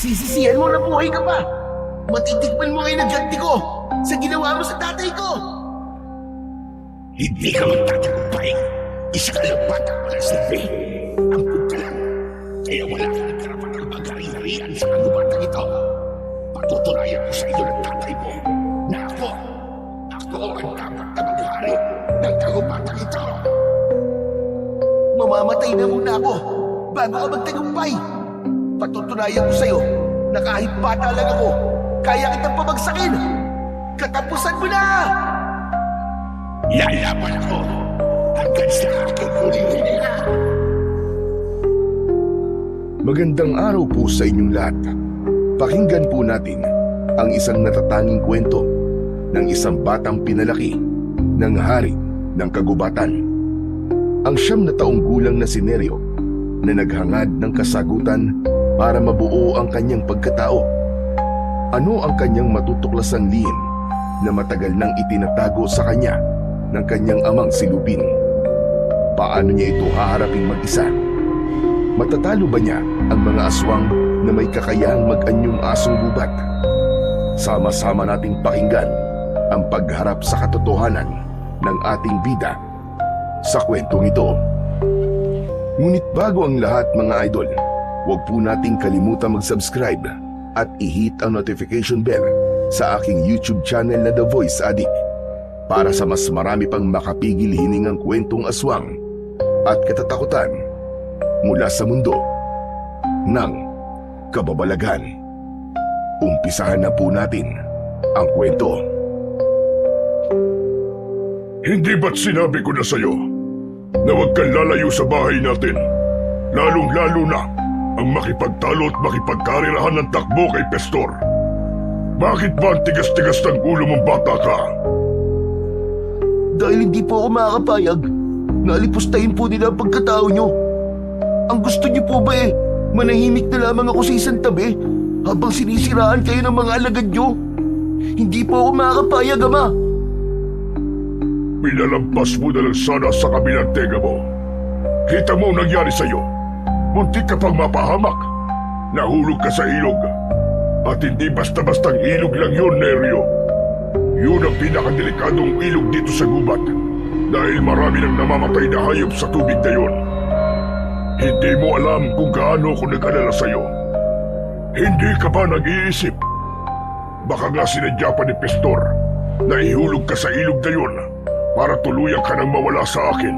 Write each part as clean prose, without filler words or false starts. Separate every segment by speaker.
Speaker 1: Pagsisisihan mo na buhay ka pa. Matitikman mo ngayon ang ganti ko sa ginawa mo sa tatay ko.
Speaker 2: Hindi ka magtatagumpay. Isa ka lang bata wala silbi. Ang ka lang. Kaya wala ka ng karapatang mag-hari-harian sa kagubatang ito. Patutunayan ko sa iyo ng tatay mo na ako ang dapat na mag-hari ng kagubatang ito.
Speaker 1: Mamamatay na muna ako bago ka magtagumpay. Patutunayan ko sa'yo na kahit bata lang ako, kaya kitang pabagsakin. Katapusan mo na!
Speaker 2: Lalaban ako hanggang sa aking huling hininga.
Speaker 3: Magandang araw po sa inyong lahat. Pakinggan po natin ang isang natatanging kwento ng isang batang pinalaki ng hari ng kagubatan. Ang 9 na taong gulang na si Neryo na naghangad ng kasagutan para mabuo ang kanyang pagkatao. Ano ang kanyang matutuklasang lihim na matagal nang itinatago sa kanya ng kanyang amang si Lupin? Paano niya ito haharaping mag-isa? Matatalo ba niya ang mga aswang na may kakayahang mag-anyong asong gubat? Sama-sama nating pakinggan ang pagharap sa katotohanan ng ating bida sa kwentong ito. Ngunit bago ang lahat mga idol, huwag po nating kalimutan mag-subscribe at i-hit ang notification bell sa aking YouTube channel na The Voice Addict para sa mas marami pang makapigil hiningang kwentong aswang at katatakutan mula sa mundo ng kababalaghan. Umpisahan na po natin ang kwento.
Speaker 4: Hindi ba't sinabi ko na sa'yo na huwag kang lalayo sa bahay natin? Lalong-lalo na ang makipagtalo at makipagkarirahan ng takbo kay Pestor. Bakit ba ang tigas-tigas ng ulo mong bata ka?
Speaker 1: Dahil hindi po ako makakapayag, nalipustahin po nila ang pagkatao nyo. Ang gusto nyo po ba manahimik na lamang ako sa isang tabi habang sinisiraan kayo ng mga alagad nyo? Hindi po ako makakapayag, Ama.
Speaker 4: Pinalampas mo na lang sana sa kabilang tenga mo. Kita mo ang nangyari sa'yo. Muntik ka pang mapahamak. Nahulog ka sa ilog. At hindi basta-bastang ilog lang yun, Neryo. Yun ang pinakadelikadong ilog dito sa gubat. Dahil marami nang namamatay na hayop sa tubig na yun. Hindi mo alam kung gaano ako nag-alala sa'yo. Hindi ka ba nag-iisip? Baka nga sinadya pa ni Pestor na ihulog ka sa ilog na yun para tuluyan ka nang mawala sa akin.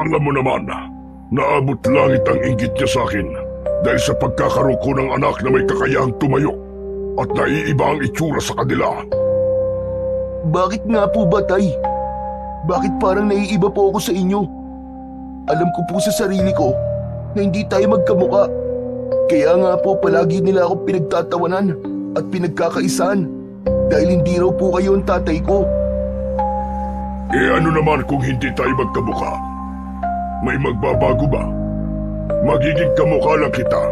Speaker 4: Alam mo naman, naabot langit ang inggit niya sa akin dahil sa pagkakaroon ko ng anak na may kakayahang tumayo at naiiba ang itsura sa kanila.
Speaker 1: Bakit nga po ba, Tay? Bakit parang naiiba po ako sa inyo? Alam ko po sa sarili ko na hindi tayo magkamuka. Kaya nga po palagi nila ako pinagtatawanan at pinagkakaisahan dahil hindi raw po kayo ang tatay ko.
Speaker 4: Ano naman kung hindi tayo magkamuka? May magbabago ba? Magiging kamukha lang kita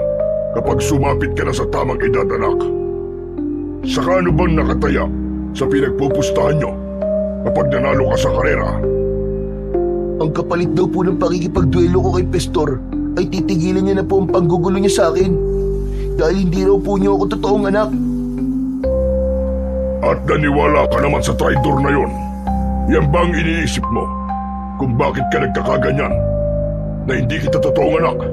Speaker 4: kapag sumapit ka na sa tamang edad, anak. Saka ano bang nakataya sa pinagpupustahan nyo kapag nanalo ka sa karera?
Speaker 1: Ang kapalit daw po ng pakikipagduelo ko kay Pestor ay titigilan niya na po ang panggugulo niya sa akin dahil hindi raw po niyo ako totoong anak.
Speaker 4: At naniwala ka naman sa traidor na yon. Yan ba ang iniisip mo kung bakit ka nagkakaganyan na hindi kita totoong anak?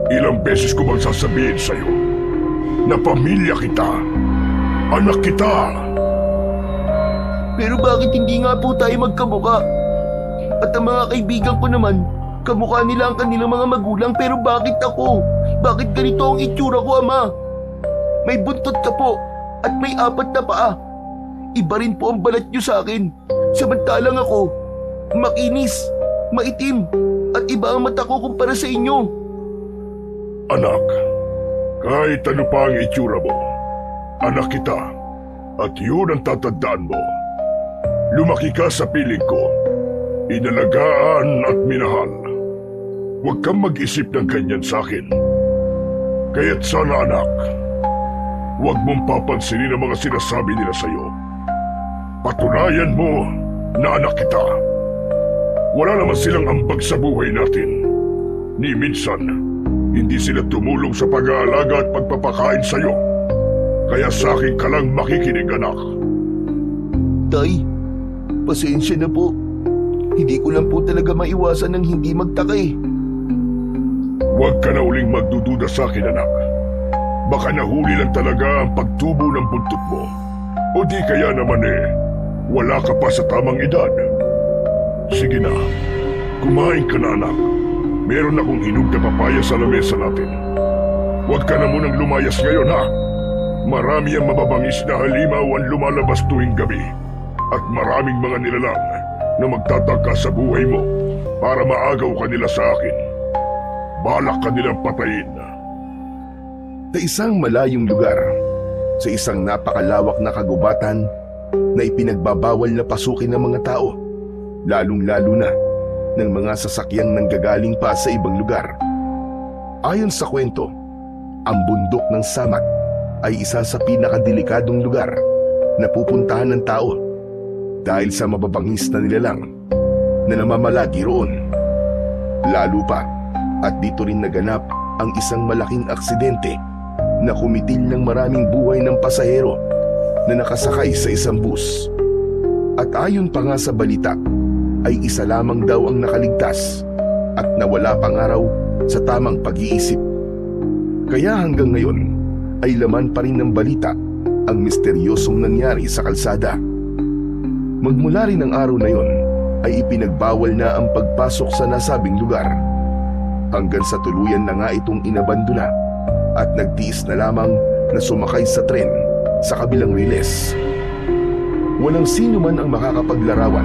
Speaker 4: Ilang beses ko bang sasabihin sa'yo na pamilya kita, anak kita?
Speaker 1: Pero bakit hindi nga po tayo magkamuka? At ang mga kaibigan ko naman, kamukha nila ang kanilang mga magulang, pero bakit ako? Bakit ganito ang itsura ko, Ama? May buntot ka po at may 4 na paa. Iba rin po ang balat niyo sa akin. Samantalang ako, makinis, maitim, at iba ang mata ko kumpara sa inyo.
Speaker 4: Anak, kahit ano pa ang itsura mo, anak kita, at yun ang tatandaan mo. Lumaki ka sa piling ko, inalagaan at minahal. Huwag kang mag-isip ng ganyan sa akin. Kaya't sana, anak, huwag mong papansinin ang mga sinasabi nila sa'yo. Patunayan mo na anak kita. Wala naman silang ambag sa buhay natin. Ni minsan, Hindi sila tumulong sa pag-aalaga at pagpapakain sa'yo. Kaya sa akin ka lang makikinig, anak.
Speaker 1: Tay, pasensya na po. Hindi ko lang po talaga maiwasan ng hindi magtaka eh.
Speaker 4: Huwag ka na uling magdududa sa akin, anak. Baka nahuli lang talaga ang pagtubo ng buntot mo. O di kaya naman wala ka pa sa tamang edad. Sige na, kumain ka na, anak. Meron akong hinog na papaya sa lamesa natin. Huwag ka na munang lumayas ngayon, ha? Marami ang mababangis na halimaw ang lumalabas tuwing gabi. At maraming mga nilalang na magtataka sa buhay mo para maagaw ka nila sa akin. Balak ka nilang patayin.
Speaker 3: Sa isang malayong lugar, sa isang napakalawak na kagubatan na ipinagbabawal na pasukin ng mga tao, lalong-lalo na ng mga sasakyang nanggagaling pa sa ibang lugar. Ayon sa kwento, ang bundok ng Samak ay isa sa pinakadelikadong lugar na pupuntahan ng tao dahil sa mababangis na nilalang na namamalagi roon. Lalo pa at dito rin naganap ang isang malaking aksidente na kumitil ng maraming buhay ng pasahero na nakasakay sa isang bus. At ayon pa nga sa balita, ay isa lamang daw ang nakaligtas at nawala pang araw sa tamang pag-iisip. Kaya hanggang ngayon ay laman pa rin ng balita ang misteryosong nangyari sa kalsada. Magmula rin ang araw na yon ay ipinagbawal na ang pagpasok sa nasabing lugar, hanggang sa tuluyan na nga itong inabandona at nagtiis na lamang na sumakay sa tren sa kabilang riles. Walang sino man ang makakapaglarawan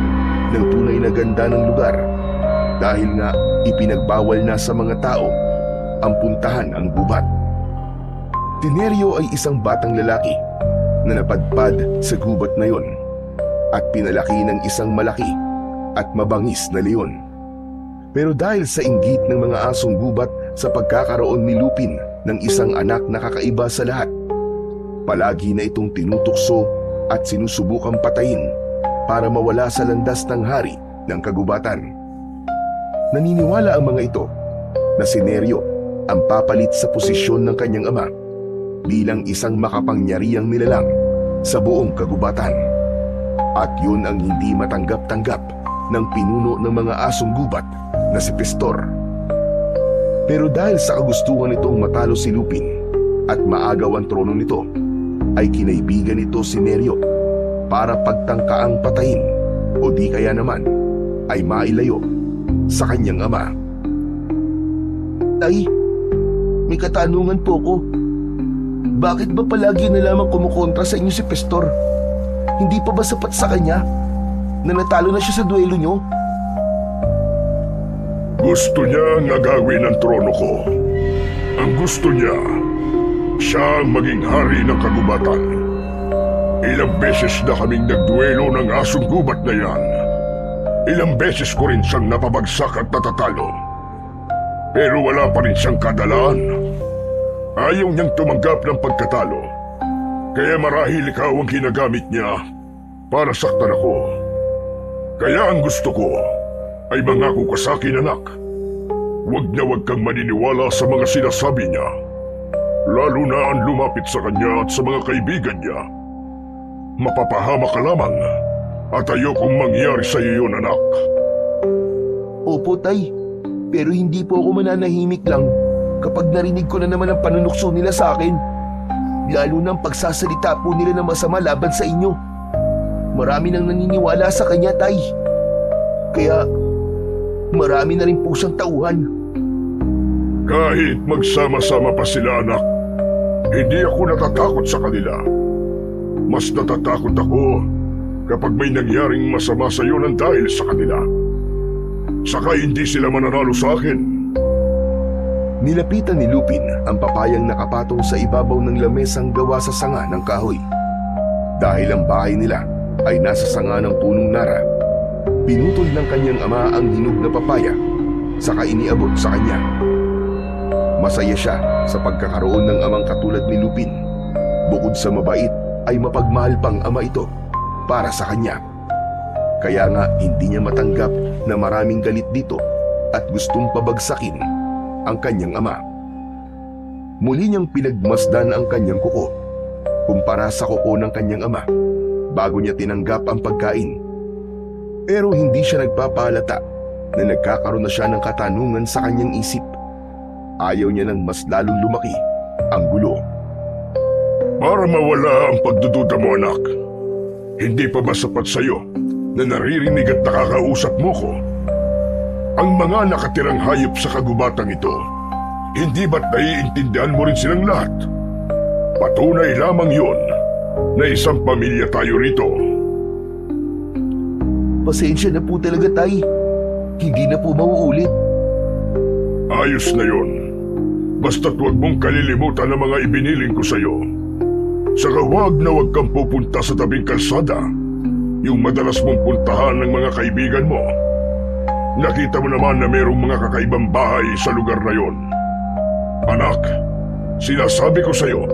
Speaker 3: ng tunay na ganda ng lugar dahil nga ipinagbawal na sa mga tao ang puntahan ang gubat. Tinerio ay isang batang lalaki na napadpad sa gubat na yon at pinalaki ng isang malaki at mabangis na leon. Pero dahil sa inggit ng mga asong gubat sa pagkakaroon ni Lupin ng isang anak na kakaiba sa lahat, palagi na itong tinutukso at sinusubukang patayin para mawala sa landas ng hari ng kagubatan. Naniniwala ang mga ito na si Nerio ang papalit sa posisyon ng kanyang ama bilang isang makapangyarihang nilalang sa buong kagubatan. At yun ang hindi matanggap-tanggap ng pinuno ng mga asong gubat na si Pistor. Pero dahil sa kagustuhan nitong matalo si Lupin at maagaw ang trono nito, ay kinaibigan nito si Nerio para pagtangkaang patayin o di kaya naman ay mailayo sa kanyang ama.
Speaker 1: Tay, may katanungan po ko. Bakit ba palagi na lamang kumukontra sa inyo si Pistor? Hindi pa ba sapat sa kanya na natalo na siya sa duelo nyo?
Speaker 4: Gusto niya ang agawin ang trono ko. Ang gusto niya, siya ang maging hari ng kagubatan. Ilang beses na kaming nagduelo ng asong gubat na yan. Ilang beses ko rin siyang napabagsak at natatalo. Pero wala pa rin siyang kadalaan. Ayaw niyang tumanggap ng pagkatalo. Kaya marahil ikaw ang ginagamit niya para saktan ako. Kaya ang gusto ko ay mangako ka sa akin, anak. Huwag na huwag kang maniniwala sa mga sinasabi niya. Lalo na ang lumapit sa kanya at sa mga kaibigan niya. Mapapahama ka lamang at ayokong mangyari sa iyo yun, anak.
Speaker 1: Opo, Tay. Pero hindi po ako mananahimik lang kapag narinig ko na naman ang panunukso nila sa akin. Lalo na ang pagsasalita po nila ng masama laban sa inyo. Marami nang naniniwala sa kanya, Tay. Kaya marami na rin po siyang tauhan.
Speaker 4: Kahit magsama-sama pa sila, anak, hindi ako natatakot sa kanila. Mas natatakot ako kapag may nangyaring masama sa iyo ng dahil sa kanila. Saka hindi sila mananalo sa akin.
Speaker 3: Nilapitan ni Lupin ang papayang nakapatong sa ibabaw ng lamesang gawa sa sanga ng kahoy. Dahil ang bahay nila ay nasa sanga ng punong nara, pinutol ng kanyang ama ang hinog na papaya, saka iniabot sa kanya. Masaya siya sa pagkakaroon ng amang katulad ni Lupin. Bukod sa mabait, ay mapagmahal pang ama ito para sa kanya. Kaya nga hindi niya matanggap na maraming galit dito at gustong pabagsakin ang kanyang ama. Muli niyang pinagmasdan ang kanyang kuko kumpara sa kuko ng kanyang ama bago niya tinanggap ang pagkain. Pero hindi siya nagpapalata na nagkakaroon na siya ng katanungan sa kanyang isip. Ayaw niya nang mas lalong lumaki ang gulo.
Speaker 4: Para mawala ang pagdududa mo, anak, hindi pa ba sapat sa'yo na naririnig at nakakausap mo ko? Ang mga nakatirang hayop sa kagubatang ito, hindi ba't naiintindihan mo rin silang lahat? Patunay lamang yun na isang pamilya tayo rito.
Speaker 1: Pasensya na po talaga, Tay. Hindi na po mauulit.
Speaker 4: Ayos na yun. Basta't huwag mong kalilimutan ang mga ibiniling ko sa'yo. Saka huwag na huwag kang pupunta sa tabing kalsada, yung madalas mong puntahan ng mga kaibigan mo. Nakita mo naman na mayroong mga kakaibang bahay sa lugar na yon. Anak, sinasabi ko sa'yo,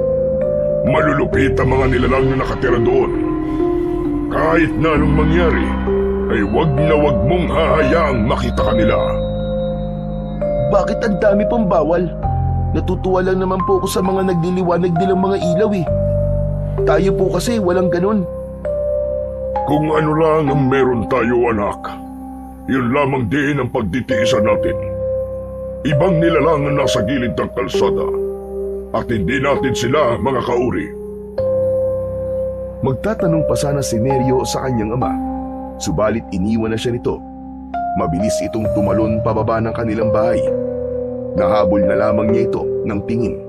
Speaker 4: malulupit ang mga nilalang na nakatira doon. Kahit na anong mangyari, ay wag na wag mong hahayaang makita ka nila.
Speaker 1: Bakit ang dami pang bawal? Natutuwa lang naman po ako sa mga nagliliwanag nilang mga ilaw eh. Tayo po kasi walang ganun.
Speaker 4: Kung ano lang ang meron tayo, anak, yun lamang din ang pagtitiisan natin. Ibang nilalang ang nasa gilid ng kalsada at hindi natin sila mga kauri.
Speaker 3: Magtatanong pa sana si Neryo sa kanyang ama, subalit iniwan na siya nito. Mabilis itong tumalon pababa ng kanilang bahay. Nahabol na lamang niya ito ng tingin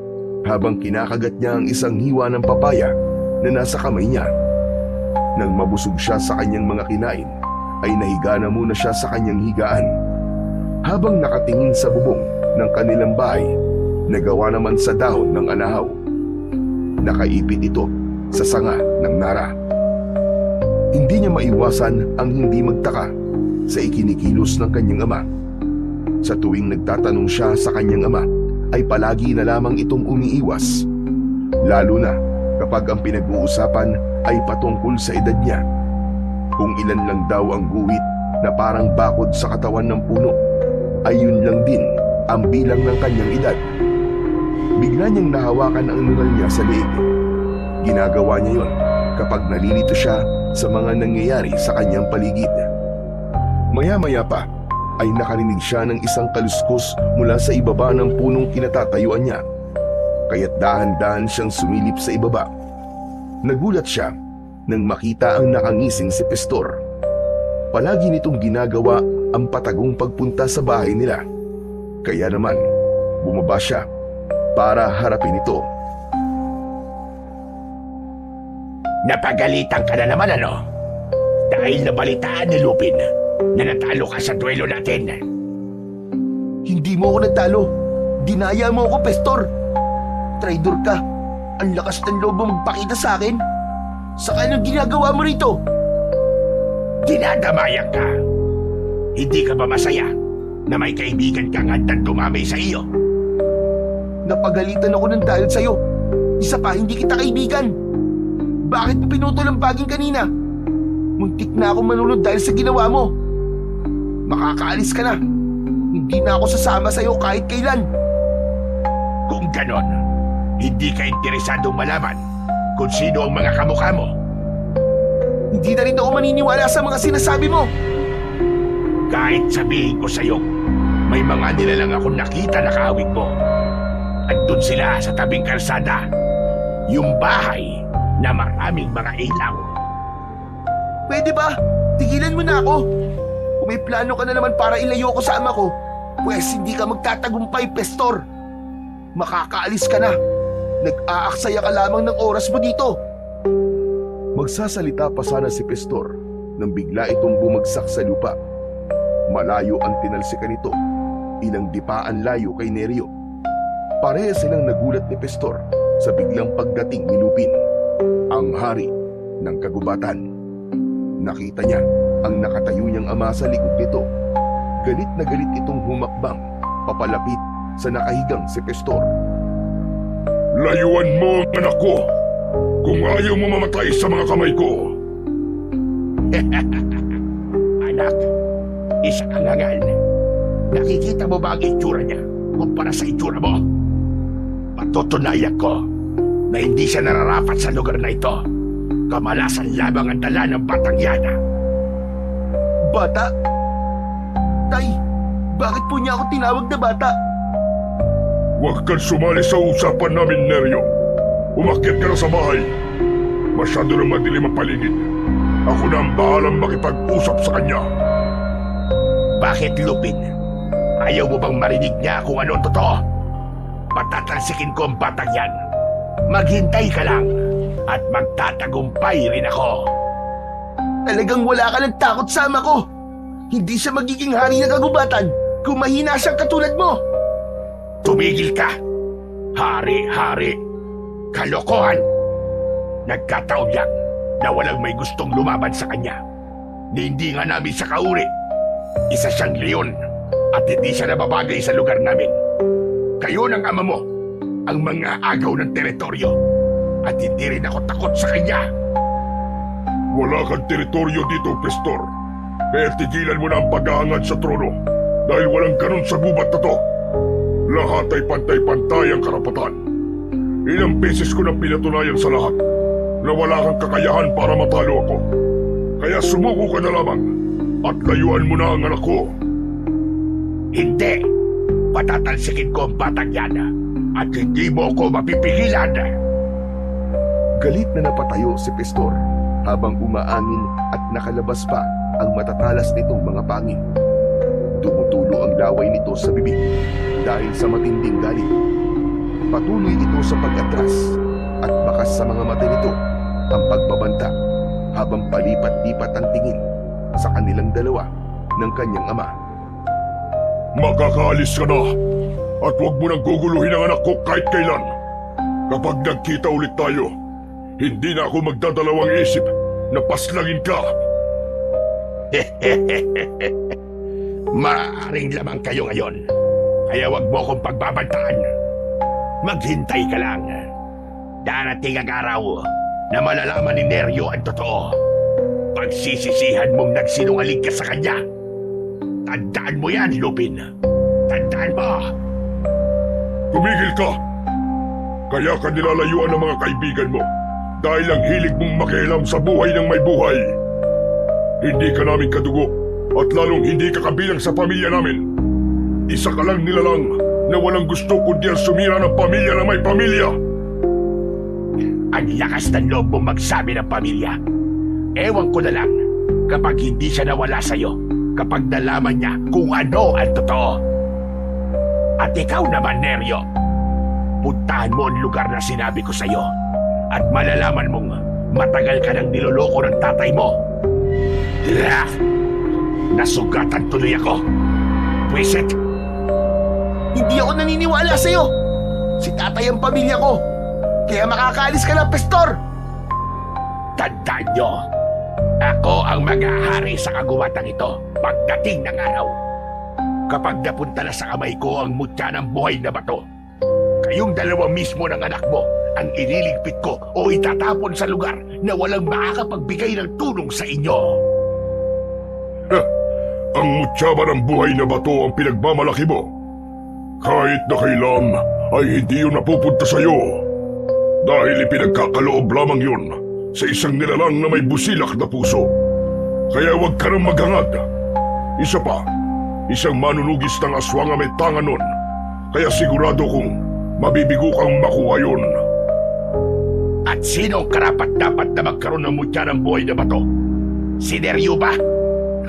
Speaker 3: habang kinakagat niya ang isang hiwa ng papaya na nasa kamay niya. Nang mabusog siya sa kanyang mga kinain, ay nahiga na muna siya sa kanyang higaan. Habang nakatingin sa bubong ng kanilang bahay na gawa naman sa dahon ng anahaw. Nakaipit ito sa sanga ng nara. Hindi niya maiwasan ang hindi magtaka sa ikinikilos ng kanyang ama. Sa tuwing nagtatanong siya sa kanyang ama, ay palagi na lamang itong umiiwas. Lalo na kapag ang pinag-uusapan ay patungkol sa edad niya. Kung ilan lang daw ang guhit na parang bakod sa katawan ng puno, ay yun lang din ang bilang ng kanyang edad. Bigla niyang nahawakan ang nunal niya sa leeg. Ginagawa niya yon kapag nalilito siya sa mga nangyayari sa kanyang paligid. Maya-maya pa ay nakarinig siya ng isang kaluskos mula sa ibaba ng punong kinatatayuan niya. Kaya't dahan-dahan siyang sumilip sa ibaba. Nagulat siya nang makita ang nakangising si Pastor. Palagi nitong ginagawa ang patagong pagpunta sa bahay nila. Kaya naman, bumaba siya para harapin ito.
Speaker 2: Napagalitan ka na naman, ano? Dahil nabalitaan ni Lupin na natalo ka sa duelo natin.
Speaker 1: Hindi mo ako natalo. Dinaya mo ako, Pastor. Traidor ka. Ang lakas ng loob mo magpakita sa akin. Saka anong ginagawa mo rito?
Speaker 2: Dinadamayan ka. Hindi ka ba masaya na may kaibigan kang handang dumamay sa iyo?
Speaker 1: Napagalitan ako ng dahil sa'yo. Isa pa, hindi kita kaibigan. Bakit mo pinutol ang baging kanina? Muntik na ako manunod dahil sa ginawa mo. Makakaalis ka na. Hindi na ako sasama sa'yo kahit kailan.
Speaker 2: Kung ganon, hindi ka interesadong malaman kung sino ang mga kamukha mo.
Speaker 1: Hindi na rin ako maniniwala sa mga sinasabi mo.
Speaker 2: Kahit sabihin ko sa'yo, may mga nilalang akong nakita na kahawig mo. Andun sila sa tabing kalsada. Yung bahay na maraming mga ilaw.
Speaker 1: Pwede ba? Tigilan mo na ako. Kung may plano ka na naman para ilayo ko sa ama ko, pwes hindi ka magtatagumpay, Pastor. Makakaalis ka na. Nag-aaksaya ka lamang ng oras mo dito.
Speaker 3: Magsasalita pa sana si Pastor nang bigla itong bumagsak sa lupa. Malayo ang tinalsikan nito, ilang dipaan layo kay Neryo. Pareha silang nagulat ni Pastor sa biglang pagdating ni Lupin, ang hari ng kagubatan. Nakita niya ang nakatayo niyang ama sa likod nito. Galit na galit itong humakbang papalapit sa nakahigang si Pastor.
Speaker 4: Layuan mo ang anak ko kung ayaw mo mamatay sa mga kamay ko.
Speaker 2: Anak, isa kang hangal. Nakikita mo ba ang itsura niya kumpara sa itsura mo? Patutunayan ko na hindi siya nararapat sa lugar na ito. Kamalasan lamang ang dala ng batang yan.
Speaker 1: Bata? Tay, bakit po niya ako tinawag na bata?
Speaker 4: Huwag kang sumali sa usapan namin, Neryo. Umakyat ka na sa bahay. Masyado na madilim ang paligid. Ako na ang bahalang makipag-usap sa kanya.
Speaker 2: Bakit, Lupin? Ayaw mo bang marinig niya kung ano totoo? Patatalsikin ko ang batang yan. Maghintay ka lang at magtatagumpay rin ako.
Speaker 1: Talagang wala ka ng takot sa ama ko. Hindi siya magiging hari ng kagubatan kung mahina siyang katulad mo.
Speaker 2: Tumigil ka! Hari-hari! Kalokohan! Nagkataon lang na walang may gustong lumaban sa kanya. Hindi nga namin sa kauri. Isa siyang leon at hindi siya nababagay sa lugar namin. Kayo ng ama mo ang mga agaw ng teritoryo at hindi rin ako takot sa kanya.
Speaker 4: Wala kang teritoryo dito, Pastor. Kaya tigilan mo na ang paghahangad sa trono dahil walang ganun sa gubat na to. Lahat ay pantay-pantay ang karapatan. Ilang beses ko nang pinatunayan sa lahat na wala kang kakayahan para matalo ako. Kaya sumuko ka na lamang at layuan mo na ang anak ko.
Speaker 2: Hindi! Patatalsikin ko ang batang yan at hindi mo ko mapipigilan.
Speaker 3: Galit na napatayo si Pastor habang umaangin at nakalabas pa ang matatalas nitong mga pangin. Tumutulo ang laway nito sa bibig dahil sa matinding galit. Patuloy ito sa pag-atras at bakas sa mga mata nito ang pagbabanta habang palipat-lipat ang tingin sa kanilang dalawa ng kanyang ama.
Speaker 4: Makakaalis ka na at huwag mo nang guguluhin ang anak ko kahit kailan. Kapag nagkita ulit tayo, hindi na ako magdadalawang isip na paslangin ka.
Speaker 2: Maaaring lamang kayo ngayon, kaya wag mo akong pagbabantaan. Maghintay ka lang. Darating ang araw na malalaman ni Neryo ang totoo. Pagsisisihan mong nagsinungaling ka sa kanya. Tandaan mo yan, Lupin. Tandaan mo.
Speaker 4: Tumigil ka! Kaya ka nilalayuan ng mga kaibigan mo dahil ang hilig mong makialam sa buhay ng may buhay. Hindi ka namin kadugo at lalong hindi ka kabilang sa pamilya namin. Isa ka lang nilalang na walang gusto kundi ang sumira ng pamilya na may pamilya.
Speaker 2: Ang lakas ng loob mong magsabi ng pamilya. Ewan ko na lang kapag hindi siya nawala sa'yo, kapag nalaman niya kung ano ang totoo. At ikaw naman, Neryo, puntahan mo ang lugar na sinabi ko sa'yo at malalaman mong matagal ka nang niloloko ng tatay mo. Nasugatan tuloy ako. Pwisit!
Speaker 1: Hindi ako naniniwala sa'yo. Si tatay ang pamilya ko. Kaya makakaalis ka na, Pastor.
Speaker 2: Tandaan nyo, ako ang mag-ahari sa kagubatan ito pagdating ng araw. Kapag napunta na sa kamay ko ang mutya ng buhay na bato, kayong dalawa mismo ng anak mo ang ililigpit ko o itatapon sa lugar na walang makakapagbigay ng tulong sa inyo.
Speaker 4: Ang mutya ba ng buhay na bato ang pinagmamalaki mo? Kahit na kailan ay hindi yun napupunta sa'yo. Dahil ipinagkakaloob lamang yun sa isang nilalang na may busilak na puso. Kaya huwag ka nang maghangad. Isa pa, isang manunugis ng aswang ang may tanga nun. Kaya sigurado kong mabibigo kang makuha yun.
Speaker 2: At sino ang karapat-dapat na magkaroon ng mutya ng buhay na bato? Si Neryo ba?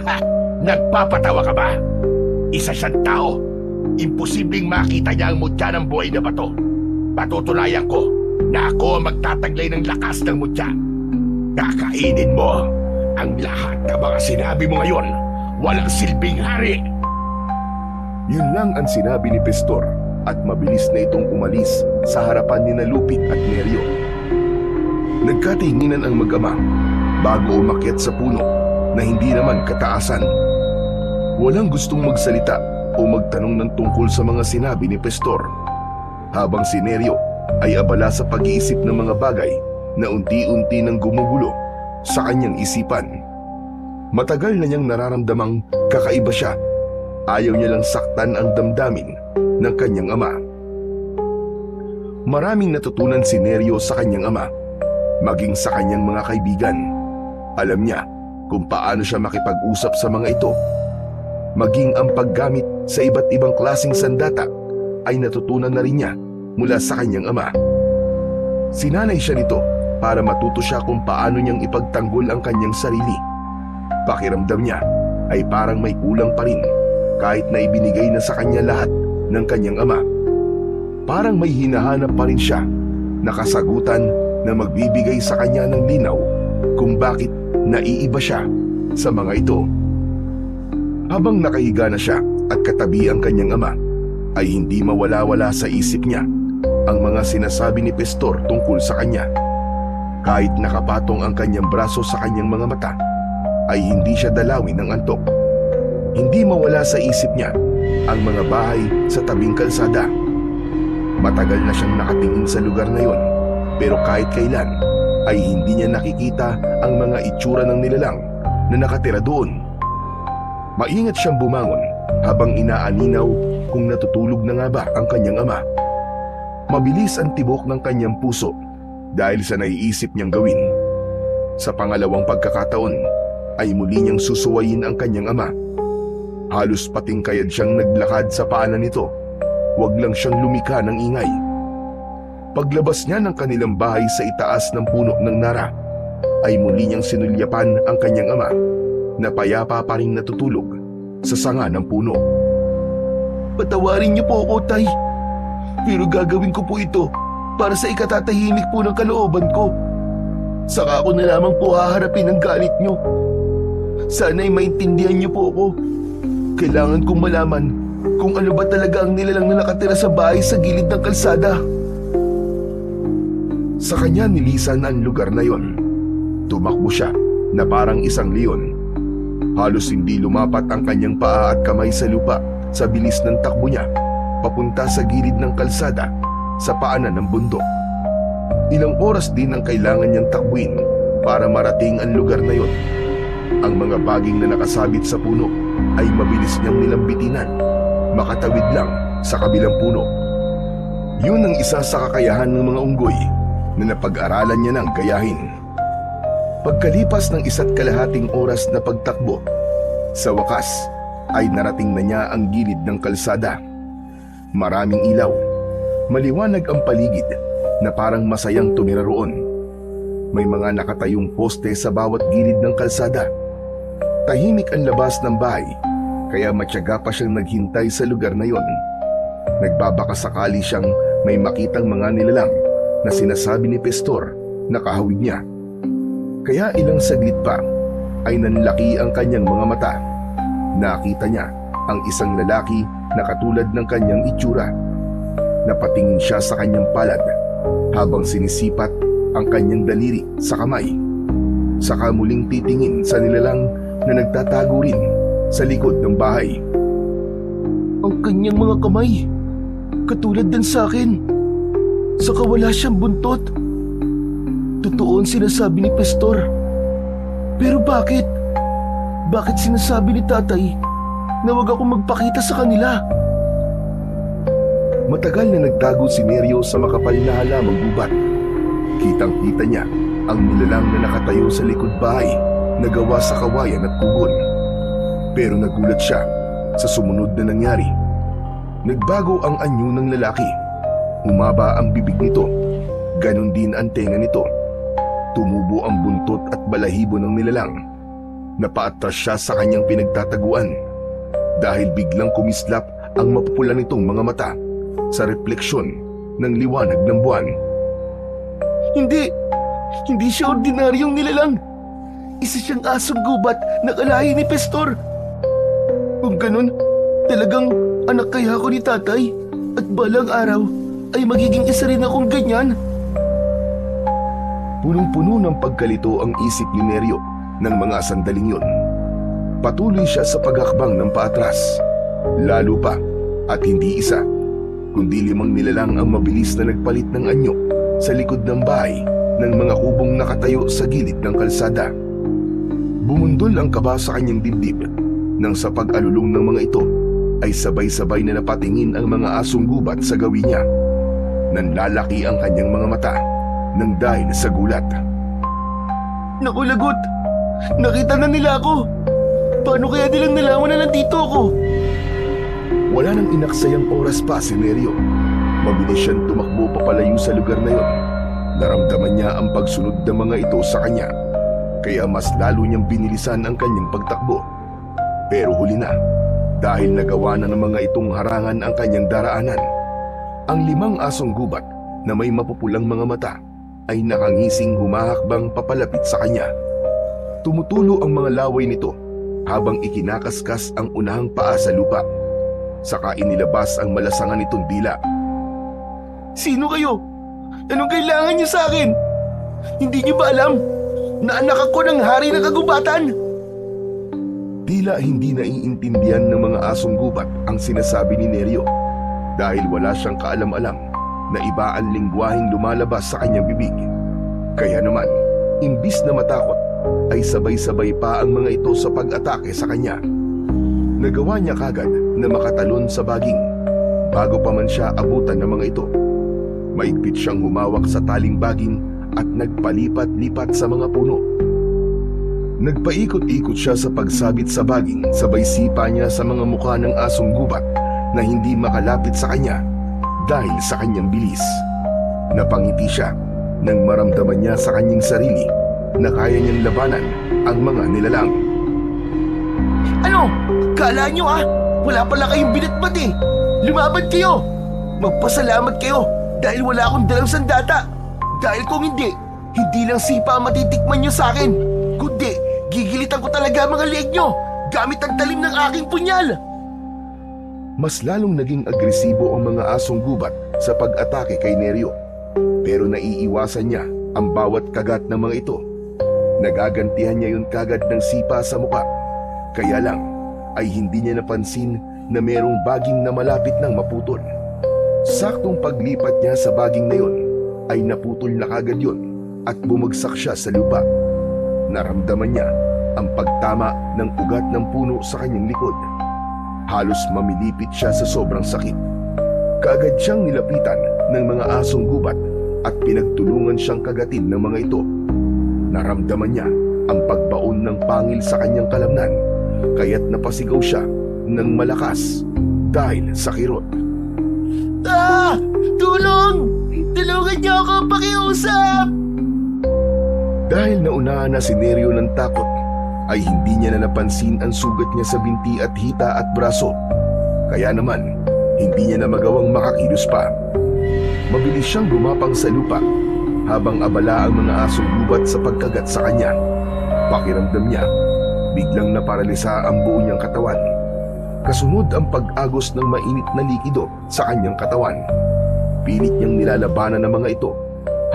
Speaker 2: Ha! Nagpapatawa ka ba? Isa siyang tao. Imposibleng makita niya ang mutya ng buhay na bato. Patutunayan ko na ako ang magtataglay ng lakas ng mutya. Kakainin mo ang lahat ng mga sinabi mo ngayon. Walang silbing hari.
Speaker 3: Yun lang ang sinabi ni Pastor at mabilis na itong umalis sa harapan ni Lupin at Neryo. Nagkatinginan ang mag-ama bago umakyat sa puno na hindi naman kataasan. Walang gustong magsalita o magtanong ng tungkol sa mga sinabi ni Pastor, habang si Neryo ay abala sa pag-iisip ng mga bagay na unti-unti nang gumugulo sa kanyang isipan. Matagal na niyang nararamdamang kakaiba siya. Ayaw niya lang saktan ang damdamin ng kanyang ama. Maraming natutunan si Neryo sa kanyang ama, maging sa kanyang mga kaibigan. Alam niya kung paano siya makipag-usap sa mga ito. Maging ang paggamit sa iba't ibang klaseng sandata ay natutunan na rin niya mula sa kanyang ama. Sinanay siya nito para matuto siya kung paano niyang ipagtanggol ang kanyang sarili. Pakiramdam niya ay parang may kulang pa rin kahit na ibinigay na sa kanya lahat ng kanyang ama. Parang may hinahanap pa rin siya na kasagutan na magbibigay sa kanya ng linaw kung bakit naiiba siya sa mga ito. Habang nakahiga na siya at katabi ang kanyang ama, ay hindi mawala-wala sa isip niya ang mga sinasabi ni Pastor tungkol sa kanya. Kahit nakapatong ang kanyang braso sa kanyang mga mata, ay hindi siya dalawin ng antok. Hindi mawala sa isip niya ang mga bahay sa tabing kalsada. Matagal na siyang nakatingin sa lugar na yon, pero kahit kailan ay hindi niya nakikita ang mga itsura ng nilalang na nakatira doon. Maingat siyang bumangon habang inaaninaw kung natutulog na nga ba ang kanyang ama. Mabilis ang tibok ng kanyang puso dahil sa naiisip niyang gawin. Sa pangalawang pagkakataon ay muli niyang susuwayin ang kanyang ama. Halos patingkayad siyang naglakad sa paanan nito. Huwag lang siyang lumika ng ingay. Paglabas niya ng kanilang bahay sa itaas ng puno ng nara, ay muli niyang sinulyapan ang kanyang ama na payapa pa ring natutulog sa sanga ng puno.
Speaker 1: Patawarin niyo po ako, Tay. Pero gagawin ko po ito para sa ikatatahimik po ng kalooban ko. Saka ako na lamang po haharapin ang galit niyo. Sana'y maintindihan niyo po ako. Kailangan kong malaman kung ano ba talaga ang nilalang na nakatira sa bahay sa gilid ng kalsada.
Speaker 3: Sa kanya nilisan ang lugar na yon. Tumakbo siya na parang isang leon. Halos hindi lumapat ang kanyang paa at kamay sa lupa sa bilis ng takbo niya papunta sa gilid ng kalsada sa paanan ng bundok. Ilang oras din ang kailangan niyang takbuin para marating ang lugar na yon. Ang mga baging na nakasabit sa puno ay mabilis niyang nilambitinan, makatawid lang sa kabilang puno. Yun ang isa sa kakayahan ng mga unggoy na napag-aralan niya ng gayahin. Pagkalipas ng 1.5 oras na pagtakbo, sa wakas ay narating na niya ang gilid ng kalsada. Maraming ilaw, maliwanag ang paligid na parang masayang tumira roon. May mga nakatayong poste sa bawat gilid ng kalsada. Tahimik ang labas ng bahay, kaya matyaga pa siyang naghintay sa lugar na yon. Nagbabaka sakali siyang may makitang mga nilalang na sinasabi ni Pastor na kahawig niya. Kaya ilang saglit pa ay nanlaki ang kanyang mga mata. Nakita niya ang isang lalaki na katulad ng kanyang itsura. Napatingin siya sa kanyang palad habang sinisipat ang kanyang daliri sa kamay. Saka muling titingin sa nilalang na nagtatago rin sa likod ng bahay.
Speaker 1: Ang kanyang mga kamay, katulad din sa akin. Saka wala siyang buntot. Totoo ang sinasabi ni Pastor. Pero bakit? Bakit sinasabi ni Tatay na wag ako magpakita sa kanila?
Speaker 3: Matagal na nagtago si Neryo sa makapal na halamang gubat. Kitang-kita niya ang nilalang na nakatayo sa likod bahay na gawa sa kawayan at kugon. Pero nagulat siya sa sumunod na nangyari. Nagbago ang anyo ng lalaki. Umaba ang bibig nito. Ganon din ang tenga nito. Tumubo ang buntot at balahibo ng nilalang. Napaatras siya sa kanyang pinagtataguan dahil biglang kumislap ang mapupula nitong mga mata sa refleksyon ng liwanag ng buwan.
Speaker 1: Hindi siya ordinaryong nilalang. Isa siyang asong gubat na kalahi ni Pastor. Kung ganun, talagang anak kaya ako ni Tatay at balang araw ay magiging isa rin akong ganyan.
Speaker 3: Punong-puno ng pagkalito ang isip ni Neryo ng mga sandaling yun. Patuloy siya sa paghakbang ng paatras. Lalo pa at hindi isa, kundi 5 nilalang ang mabilis na nagpalit ng anyo sa likod ng bahay ng mga kubong nakatayo sa gilid ng kalsada. Bumundol ang kaba sa kanyang dibdib nang sa pag-alulong ng mga ito ay sabay-sabay na napatingin ang mga asong gubat sa gawin niya. Nanlalaki ang kanyang mga mata nang dahil sa gulat.
Speaker 1: Naku, lagot! Nakita na nila ako! Paano kaya nilang nalaman na nandito ako?
Speaker 3: Wala nang inaksayang oras pa si Nerio. Mabilis siyang tumakbo papalayo sa lugar na yon. Naramdaman niya ang pagsunod ng mga ito sa kanya, kaya mas lalo niyang binilisan ang kanyang pagtakbo. Pero huli na, dahil nagawa na ng mga itong harangan ang kanyang daraanan. Ang 5 asong gubat na may mapupulang mga mata ay nakangising humahakbang papalapit sa kanya. Tumutulo ang mga laway nito habang ikinakaskas ang unahang paa sa lupa. Saka inilabas ang malasangan nitong dila.
Speaker 1: Sino kayo? Anong kailangan niyo sa akin? Hindi niyo ba alam na anak ako ng hari ng kagubatan?
Speaker 3: Tila hindi naiintindihan ng mga asong gubat ang sinasabi ni Nerio dahil wala siyang kaalam-alam na iba ang lingwaheng lumalabas sa kanyang bibig. Kaya naman, imbis na matakot, ay sabay-sabay pa ang mga ito sa pag-atake sa kanya. Nagawa niya kagad na makatalon sa baging bago pa man siya abutan ng mga ito. Maigpit siyang humawak sa taling baging at nagpalipat-lipat sa mga puno. Nagpaikot-ikot siya sa pagsabit sa baging, sabay sipa niya sa mga mukha ng asong gubat na hindi makalapit sa kanya dahil sa kanyang bilis. Napangiti siya nang maramdaman niya sa kanyang sarili na kaya niyang labanan ang mga nilalang.
Speaker 1: Ano? Kala niyo wala pala kayong binatbat eh. Lumaban kayo. Magpasalamat kayo dahil wala akong dalang sandata. Dahil kung hindi lang sipa ang matitikman niyo sa akin, kundi gigilitan ko talaga mga leeg niyo gamit ang talim ng aking punyal.
Speaker 3: Mas lalong naging agresibo ang mga asong gubat sa pag-atake kay Nerio. Pero naiiwasan niya ang bawat kagat ng mga ito. Nagagantihan niya yun kagad ng sipa sa muka. Kaya lang ay hindi niya napansin na merong baging na malapit ng maputol. Saktong paglipat niya sa baging na yun ay naputol na kagad yun at bumagsak siya sa lupa. Naramdaman niya ang pagtama ng ugat ng puno sa kanyang likod. Halos mamilipit siya sa sobrang sakit. Kaagad siyang nilapitan ng mga asong gubat at pinagtulungan siyang kagatin ng mga ito. Naramdaman niya ang pagbaon ng pangil sa kanyang kalamnan, kaya't napasigaw siya ng malakas dahil sa kirot.
Speaker 1: Tulong! Tulungan niyo ako, pakiusap!
Speaker 3: Dahil naunahan na si Nerio ng takot, ay hindi niya na napansin ang sugat niya sa binti at hita at braso. Kaya naman, hindi niya na magawang makakilos pa. Mabilis siyang gumapang sa lupa habang abala ang mga asong gubat sa pagkagat sa kanya. Pakiramdam niya, biglang naparalisa ang buo niyang katawan. Kasunod ang pag-agos ng mainit na likido sa kanyang katawan. Pilit niyang nilalabanan ng mga ito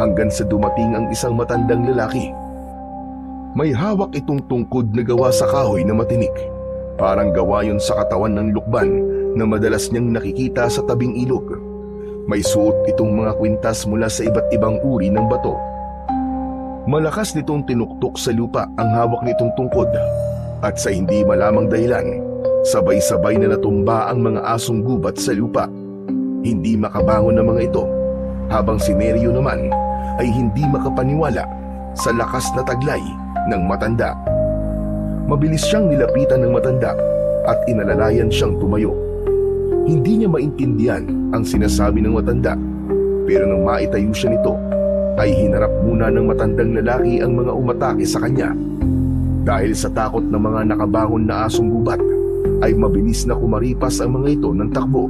Speaker 3: hanggang sa dumating ang isang matandang lalaki. May hawak itong tungkod na gawa sa kahoy na matinik. Parang gawa yun sa katawan ng lukban na madalas niyang nakikita sa tabing ilog. May suot itong mga kwintas mula sa iba't ibang uri ng bato. Malakas nitong tinuktok sa lupa ang hawak nitong tungkod at sa hindi malamang dahilan, sabay-sabay na natumba ang mga asong gubat sa lupa. Hindi makabangon ng mga ito, habang si Nerio naman ay hindi makapaniwala sa lakas na taglay ng matanda. Mabilis siyang nilapitan ng matanda at inalalayan siyang tumayo. Hindi niya maintindihan ang sinasabi ng matanda, pero nang maitayo siya nito, ay hinarap muna ng matandang lalaki ang mga umatake sa kanya. Dahil sa takot ng mga nakabangon na asong gubat, ay mabilis na kumaripas ang mga ito ng takbo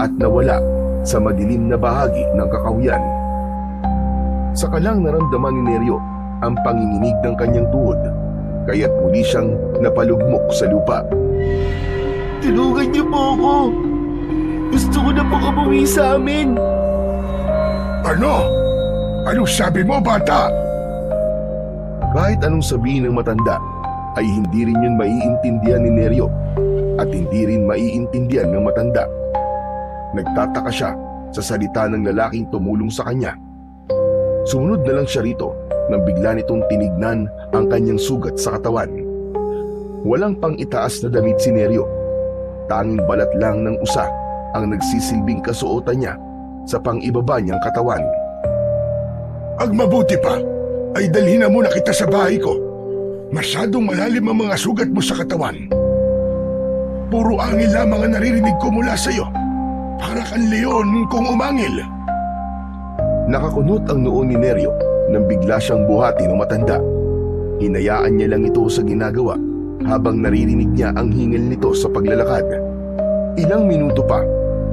Speaker 3: at nawala sa madilim na bahagi ng kakahuyan. Saka lang naramdaman ni Nerio ang panginginig ng kanyang tuhod, kaya't muli siyang napalugmok sa lupa.
Speaker 1: Tulungan niyo po ako! Gusto ko na po umuwi sa amin!
Speaker 4: Ano? Anong sabi mo, bata?
Speaker 3: Kahit anong sabihin ng matanda, ay hindi rin yun maiintindihan ni Nerio at hindi rin maiintindihan ng matanda. Nagtataka siya sa salita ng lalaking tumulong sa kanya. Sumunod na lang siya rito nang bigla nitong tinignan ang kanyang sugat sa katawan. Walang pang itaas na damit si Nerio. Tanging balat lang ng usa ang nagsisilbing kasuotan niya sa pang-ibaba niyang katawan.
Speaker 4: Ang mabuti pa ay dalhin na muna kita sa bahay ko. Masyadong malalim ang mga sugat mo sa katawan. Puro angil lamang ang naririnig ko mula sa iyo. Para kang leon kung umangil.
Speaker 3: Nakakunot ang noo ni Neryo nang bigla siyang buhati ng matanda. Hinayaan niya lang ito sa ginagawa habang naririnig niya ang hingil nito sa paglalakad. Ilang minuto pa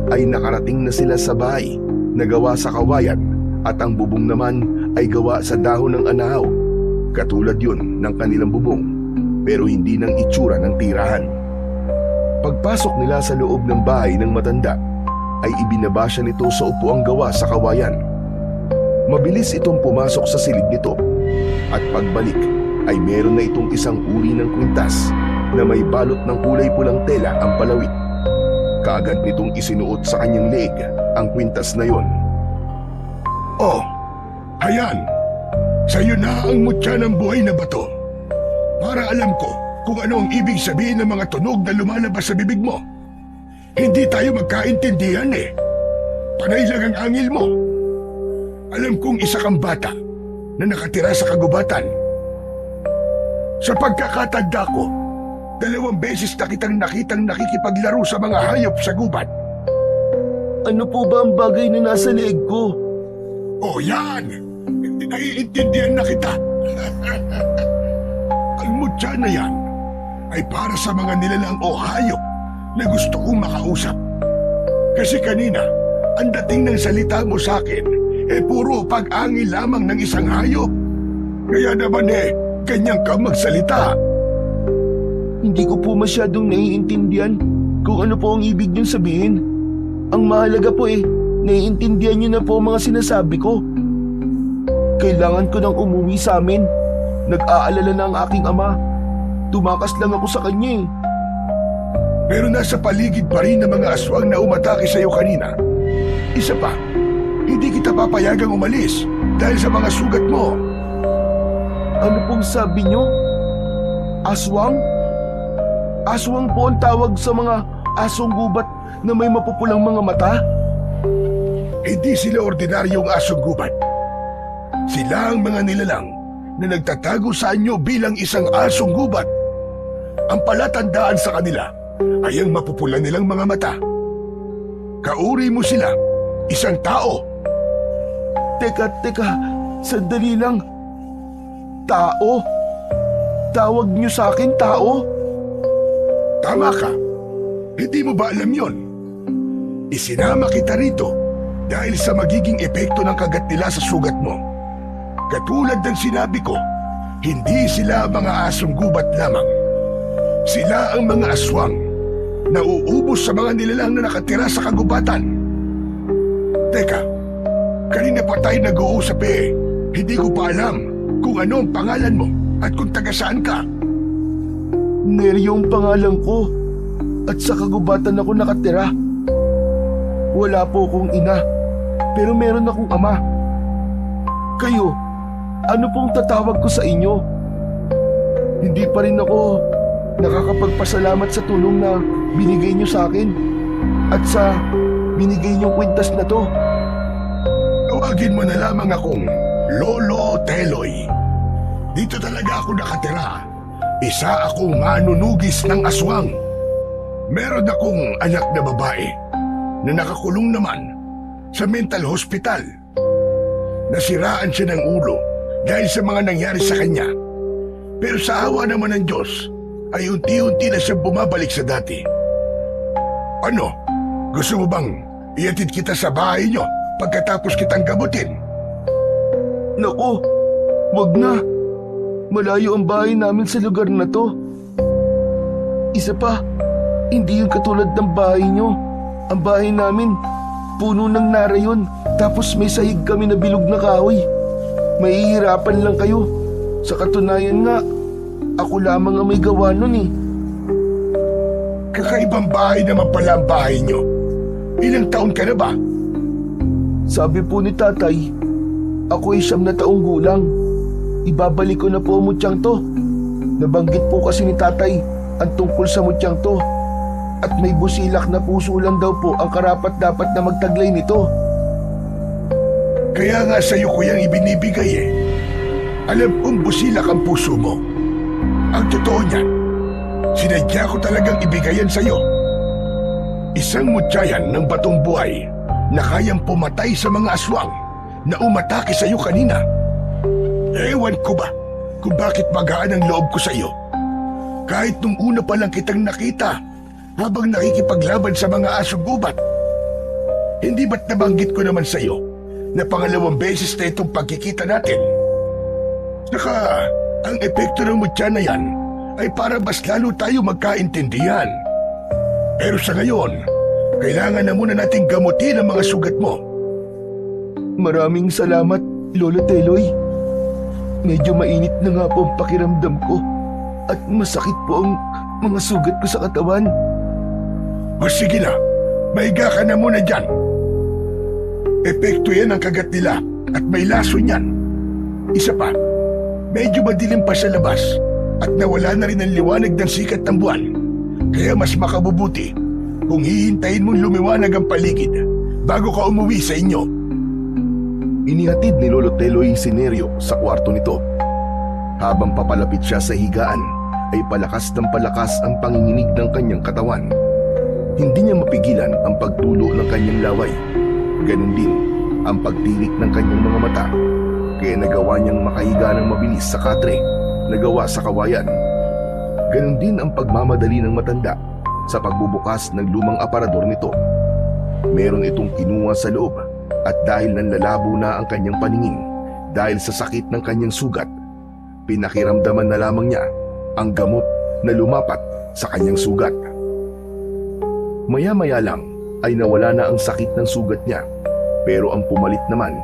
Speaker 3: ay nakarating na sila sa bahay na gawa sa kawayan at ang bubong naman ay gawa sa dahon ng anahaw. Katulad yun ng kanilang bubong pero hindi ng itsura ng tirahan. Pagpasok nila sa loob ng bahay ng matanda ay ibinaba siya nito sa upuang gawa sa kawayan. Mabilis itong pumasok sa silid nito at pagbalik ay meron na itong isang uri ng kwintas na may balot ng kulay pulang tela ang palawit. Kaagad nitong isinuot sa kanyang leeg ang kwintas na yon.
Speaker 4: Oh, ayan. Sa'yo na ang mutya ng buhay na bato. Para alam ko kung ano ang ibig sabihin ng mga tunog na lumalabas sa bibig mo. Hindi tayo magkaintindihan eh. Panay lang ang angil mo. Alam kong isa kang bata na nakatira sa kagubatan. Sa pagkakatanda ko, 2 beses na kitang nakitang nakikipaglaro sa mga hayop sa gubat.
Speaker 1: Ano po ba ang bagay na nasa leeg ko?
Speaker 4: Oh, yan! Naiintindihan na kita. Ang mutya na yan ay para sa mga nilalang o hayop na gusto kong makausap. Kasi kanina, ang dating ng salita mo sa akin puro pag-angil lamang ng isang hayop. Kaya naman ganyan ka magsalita.
Speaker 1: Hindi ko po masyadong naiintindihan kung ano po ang ibig niyong sabihin. Ang mahalaga po naiintindihan niyo na po ang mga sinasabi ko. Kailangan ko nang umuwi sa amin. Nag-aalala na ang aking ama. Tumakas lang ako sa kanya
Speaker 4: Pero nasa paligid pa rin ng mga aswang na umatake sa iyo kanina. Isa pa, hindi kita papayagang umalis dahil sa mga sugat mo.
Speaker 1: Ano pong sabi niyo? Aswang? Aswang po ang tawag sa mga asong gubat na may mapupulang mga mata?
Speaker 4: Hindi sila ordinaryong asong gubat. Sila ang mga nilalang na nagtatago sa anyo bilang isang asong gubat. Ang palatandaan sa kanila ay ang mapupula nilang mga mata. Kauri mo sila, isang tao.
Speaker 1: Teka, sandali lang. Tao? Tawag niyo sa akin tao?
Speaker 4: Tama ka. Hindi mo ba alam yon? Isinama kita rito dahil sa magiging epekto ng kagat nila sa sugat mo. Katulad ng sinabi ko, hindi sila mga asong gubat lamang. Sila ang mga aswang na uubos sa mga nilalang na nakatira sa kagubatan. Teka, kanina pa tayo nag-uusap Hindi ko pa alam kung ano ang pangalan mo at kung taga saan ka.
Speaker 1: Neryo ang pangalan ko at sa kagubatan ako nakatira. Wala po akong ina, pero meron akong ama. Kayo, ano pong tatawag ko sa inyo? Hindi pa rin ako nakakapagpasalamat sa tulong na binigay niyo sa akin at sa binigay niyong kwintas na to.
Speaker 4: Tawagin mo na lamang akong Lolo Teloy. Dito talaga ako nakatira. Isa akong manunugis ng aswang. Meron akong anak na babae na nakakulong naman sa mental hospital. Nasiraan siya ng ulo dahil sa mga nangyari sa kanya. Pero sa awa naman ng Diyos, ay unti-unti na siyang bumabalik sa dati. Ano? Gusto mo bang iatid kita sa bahay niyo pagkatapos kitang gamutin?
Speaker 1: Naku, wag na. Malayo ang bahay namin sa lugar na to. Isa pa, hindi yung katulad ng bahay nyo. Ang bahay namin, puno ng narayon, tapos may sahig kami na bilog na kahoy. Mahihirapan lang kayo. Sa katunayan nga, ako lamang ang may gawa nun
Speaker 4: Kakaibang bahay naman pala ang bahay niyo. Ilang taon ka na ba?
Speaker 1: Sabi po ni tatay, ako ay 9 na taong gulang. Ibabalik ko na po ang mutyang to. Nabanggit po kasi ni tatay ang tungkol sa mutyang to. At may busilak na puso lang daw po ang karapat dapat na magtaglay nito.
Speaker 4: Kaya nga sa'yo ko yung ibinibigay eh. Alam kong busilak ang puso mo. Ang totoo niyan, sinadya ko talagang ibigayan sa'yo. Isang mutyayan ng batong buhay na kayang pumatay sa mga aswang na umatake sa'yo kanina. Ewan ko ba kung bakit magaan ang loob ko sa'yo. Kahit nung una pa lang kitang nakita habang nakikipaglaban sa mga asong gubat. Hindi ba't nabanggit ko naman sa'yo na pangalawang beses na itong pagkikita natin? Saka, ang epekto ng mutya na yan ay para mas lalo tayo magkaintindihan. Pero sa ngayon, kailangan na muna nating gamutin ang mga sugat mo.
Speaker 1: Maraming salamat, Lolo Teloy. Medyo mainit na nga po ang pakiramdam ko at masakit po ang mga sugat ko sa katawan.
Speaker 4: O sige na, mahiga ka na muna dyan. Epekto yan ang kagat nila at may laso niyan. Isa pa, medyo madilim pa sa labas at nawala na rin ang liwanag ng sikat ng buwan. Kaya mas makabubuti kung hihintayin mong lumiwanag ang paligid bago ka umuwi sa inyo.
Speaker 3: Inihatid ni Lolo Teloy si Neryo sa kwarto nito. Habang papalapit siya sa higaan, ay palakas ng palakas ang panginginig ng kanyang katawan. Hindi niya mapigilan ang pagtulo ng kanyang laway. Ganon din ang pagtirik ng kanyang mga mata. Kaya nagawa niyang makahiga ng mabilis sa katre na gawa sa kawayan. Ganon din ang pagmamadali ng matanda sa pagbubukas ng lumang aparador nito. Meron itong kinuha sa loob at dahil nanlalabo na ang kanyang paningin dahil sa sakit ng kanyang sugat, pinakiramdaman na lamang niya ang gamot na lumapat sa kanyang sugat. Maya-maya lang ay nawala na ang sakit ng sugat niya, pero ang pumalit naman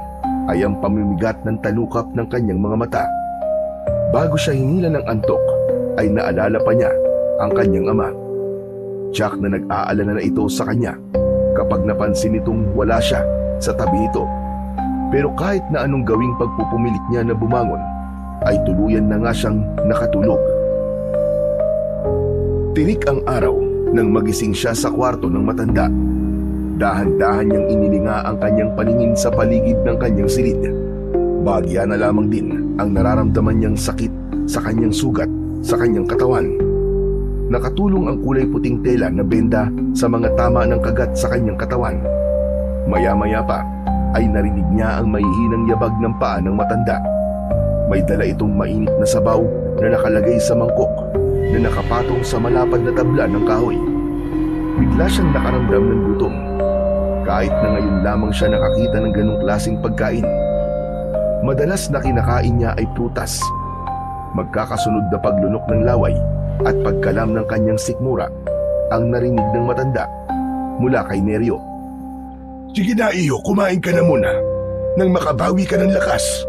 Speaker 3: ay ang pamimigat ng talukap ng kanyang mga mata. Bago siya hinila ng antok, ay naalala pa niya ang kanyang ama. Tiyak na nag-aalala na ito sa kanya kapag napansin nitong wala siya sa tabi nito. Pero kahit na anong gawing pagpupumilit niya na bumangon, ay tuluyan na nga siyang nakatulog. Tirik ang araw nang magising siya sa kwarto ng matanda. Dahan-dahan niyang inilinga ang kanyang paningin sa paligid ng kanyang silid. Bahagya na lamang din ang nararamdaman niyang sakit sa kanyang sugat sa kanyang katawan. Nakatulong ang kulay puting tela na benda sa mga tama ng kagat sa kanyang katawan. Maya-maya pa ay narinig niya ang mahihinang yabag ng paa ng matanda. May dala itong mainit na sabaw na nakalagay sa mangkok na nakapatong sa malapad na tabla ng kahoy. Bigla siyang nakaramdam ng gutom. Kahit na ngayon lamang siya nakakita ng ganong klaseng pagkain. Madalas na kinakain niya ay prutas. Magkakasunod na paglunok ng laway at pagkalam ng kanyang sikmura ang narinig ng matanda mula kay Neryo.
Speaker 4: Sige na iyo, kumain ka na muna nang makabawi ka ng lakas.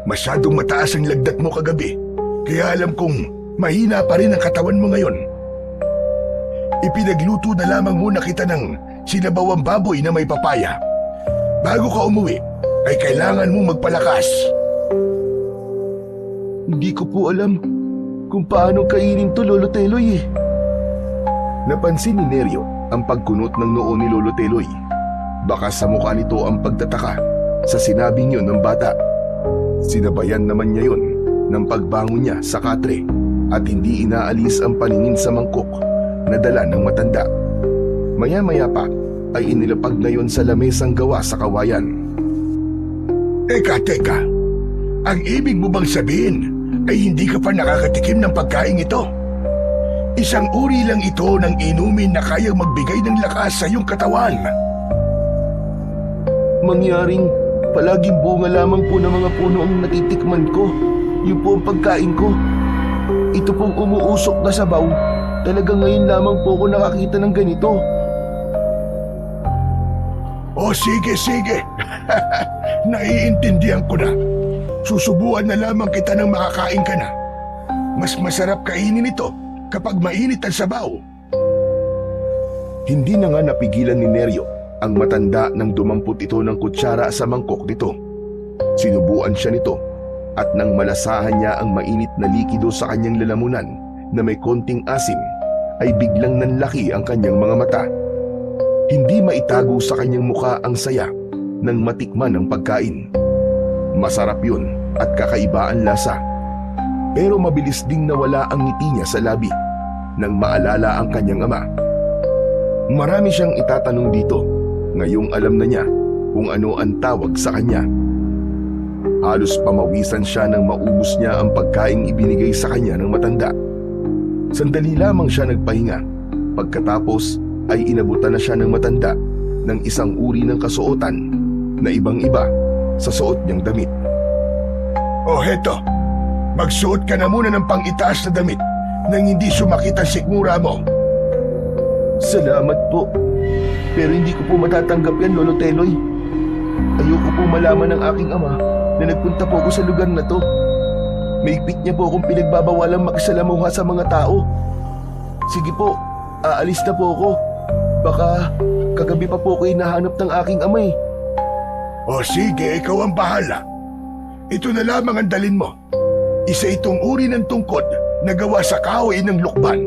Speaker 4: Masyadong mataas ang lagdat mo kagabi, kaya alam kong mahina pa rin ang katawan mo ngayon. Ipinagluto na lamang muna kita ng sinabawang baboy na may papaya. Bago ka umuwi, ay kailangan mong magpalakas.
Speaker 1: Hindi ko po alam kung paano kainin to, Lolo Teloy eh.
Speaker 3: Napansin ni Neryo ang pagkunot ng noo ni Lolo Teloy. Baka sa mukha nito ang pagtataka sa sinabing yun ng bata. Sinabayan naman niya yun ng pagbangon niya sa katre at hindi inaalis ang paningin sa mangkok na dala ng matanda. Maya-maya pa ay inilapag na yun sa lamesang gawa sa kawayan.
Speaker 4: Teka. Ang ibig mo bang sabihin ay hindi ka pa nakakatikim ng pagkain ito? Isang uri lang ito ng inumin na kayang magbigay ng lakas sa iyong katawan.
Speaker 1: Mangyaring palaging bunga lamang po ng mga puno ang natitikman ko. Yun po ang pagkain ko. Ito pong umuusok na sabaw. Talagang ngayon lamang po ako nakakita ng ganito.
Speaker 4: O sige. Naiintindihan ko na. Susubuan na lamang kita ng makakain ka na. Mas masarap kainin ito kapag mainit ang sabaw.
Speaker 3: Hindi na nga napigilan ni Neryo ang matanda nang dumampot ito ng kutsara sa mangkok nito. Sinubuan siya nito at nang malasahan niya ang mainit na likido sa kanyang lalamunan na may konting asim, ay biglang nanlaki ang kanyang mga mata. Hindi maitago sa kanyang muka ang saya nang matikman ang pagkain. Masarap yun at kakaiba ang lasa. Pero mabilis ding nawala ang ngiti niya sa labi nang maalala ang kanyang ama. Marami siyang itatanong dito ngayong alam na niya kung ano ang tawag sa kanya. Halos pamawisan siya nang maubos niya ang pagkaing ibinigay sa kanya ng matanda. Sandali lamang siya nagpahinga. Pagkatapos ay inabutan na siya ng matanda ng isang uri ng kasuotan na ibang-iba sa suot niyang damit.
Speaker 4: O heto, magsuot ka na muna ng pang-itaas na damit nang hindi sumakit ang sikmura mo.
Speaker 1: Salamat po. Pero hindi ko po matatanggap yan, Lolo Teloy. Ayoko po malaman ng aking ama na nagpunta po ako sa lugar na to. Maigpit niya po akong pinagbabawalang makisalamuha sa mga tao. Sige po, aalis na po ako. Baka kagabi pa po ako hinahanap ng aking ama eh.
Speaker 4: O sige, ikaw ang bahala. Ito na lamang ang dalin mo. Isa itong uri ng tungkod na gawa sa kahoy ng lukban.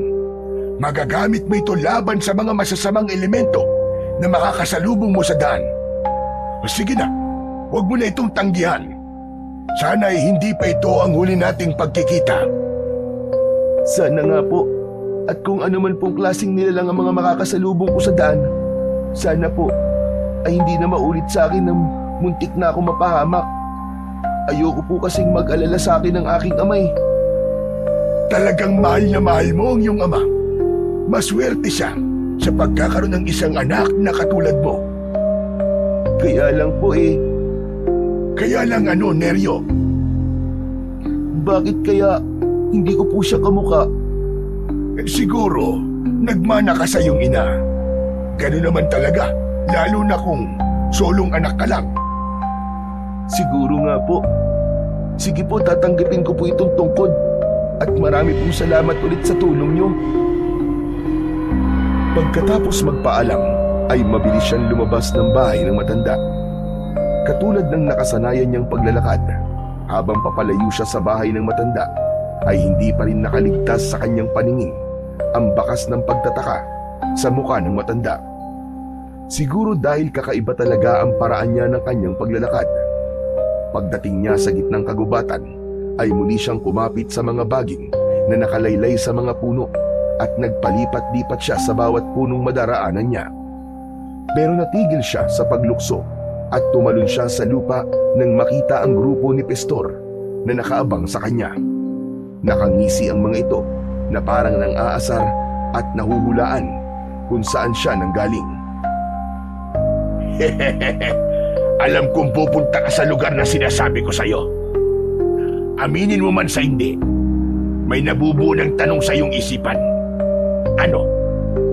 Speaker 4: Magagamit mo ito laban sa mga masasamang elemento na makakasalubong mo sa daan. O sige na, huwag mo na itong tanggihan. Sana ay hindi pa ito ang huli nating pagkikita.
Speaker 1: Sana nga po. At kung ano man pong klaseng nilalang ang mga makakasalubong ko sa daan, sana po ay hindi na maulit sa akin ng muntik na akong mapahamak. Ayoko po kasing mag-alala sa akin ng aking amay.
Speaker 4: Talagang mahal na mahal mo ang iyong ama. Maswerte siya sa pagkakaroon ng isang anak na katulad mo.
Speaker 1: Kaya lang po eh,
Speaker 4: Kaya lang ano, Neryo?
Speaker 1: bakit kaya hindi ko po siya kamuka?
Speaker 4: Siguro, nagmana ka sa iyong ina. Ganun naman talaga, lalo na kung solong anak ka lang.
Speaker 1: Siguro nga po. Sige po, tatanggapin ko po itong tungkod. At marami pong salamat ulit sa tulong niyo.
Speaker 3: Pagkatapos magpaalam, ay mabilis siyang lumabas ng bahay ng matanda. Katulad ng nakasanayan niyang paglalakad, habang papalayo siya sa bahay ng matanda, ay hindi pa rin nakaligtas sa kanyang paningin ang bakas ng pagtataka sa mukha ng matanda. Siguro dahil kakaiba talaga ang paraan niya ng kanyang paglalakad. Pagdating niya sa gitnang kagubatan, ay muli siyang kumapit sa mga baging na nakalaylay sa mga puno at nagpalipat-lipat siya sa bawat punong madaraanan niya. Pero natigil siya sa paglukso at tumalon siya sa lupa nang makita ang grupo ni Pestor na nakaabang sa kanya. Nakangisi ang mga ito na parang nang-aasar at nahuhulaan kung saan siya nanggaling.
Speaker 2: Alam kong pupunta ka sa lugar na sinasabi ko sa'yo. Aminin mo man sa hindi, may nabubuo ng tanong sa iyong isipan. Ano?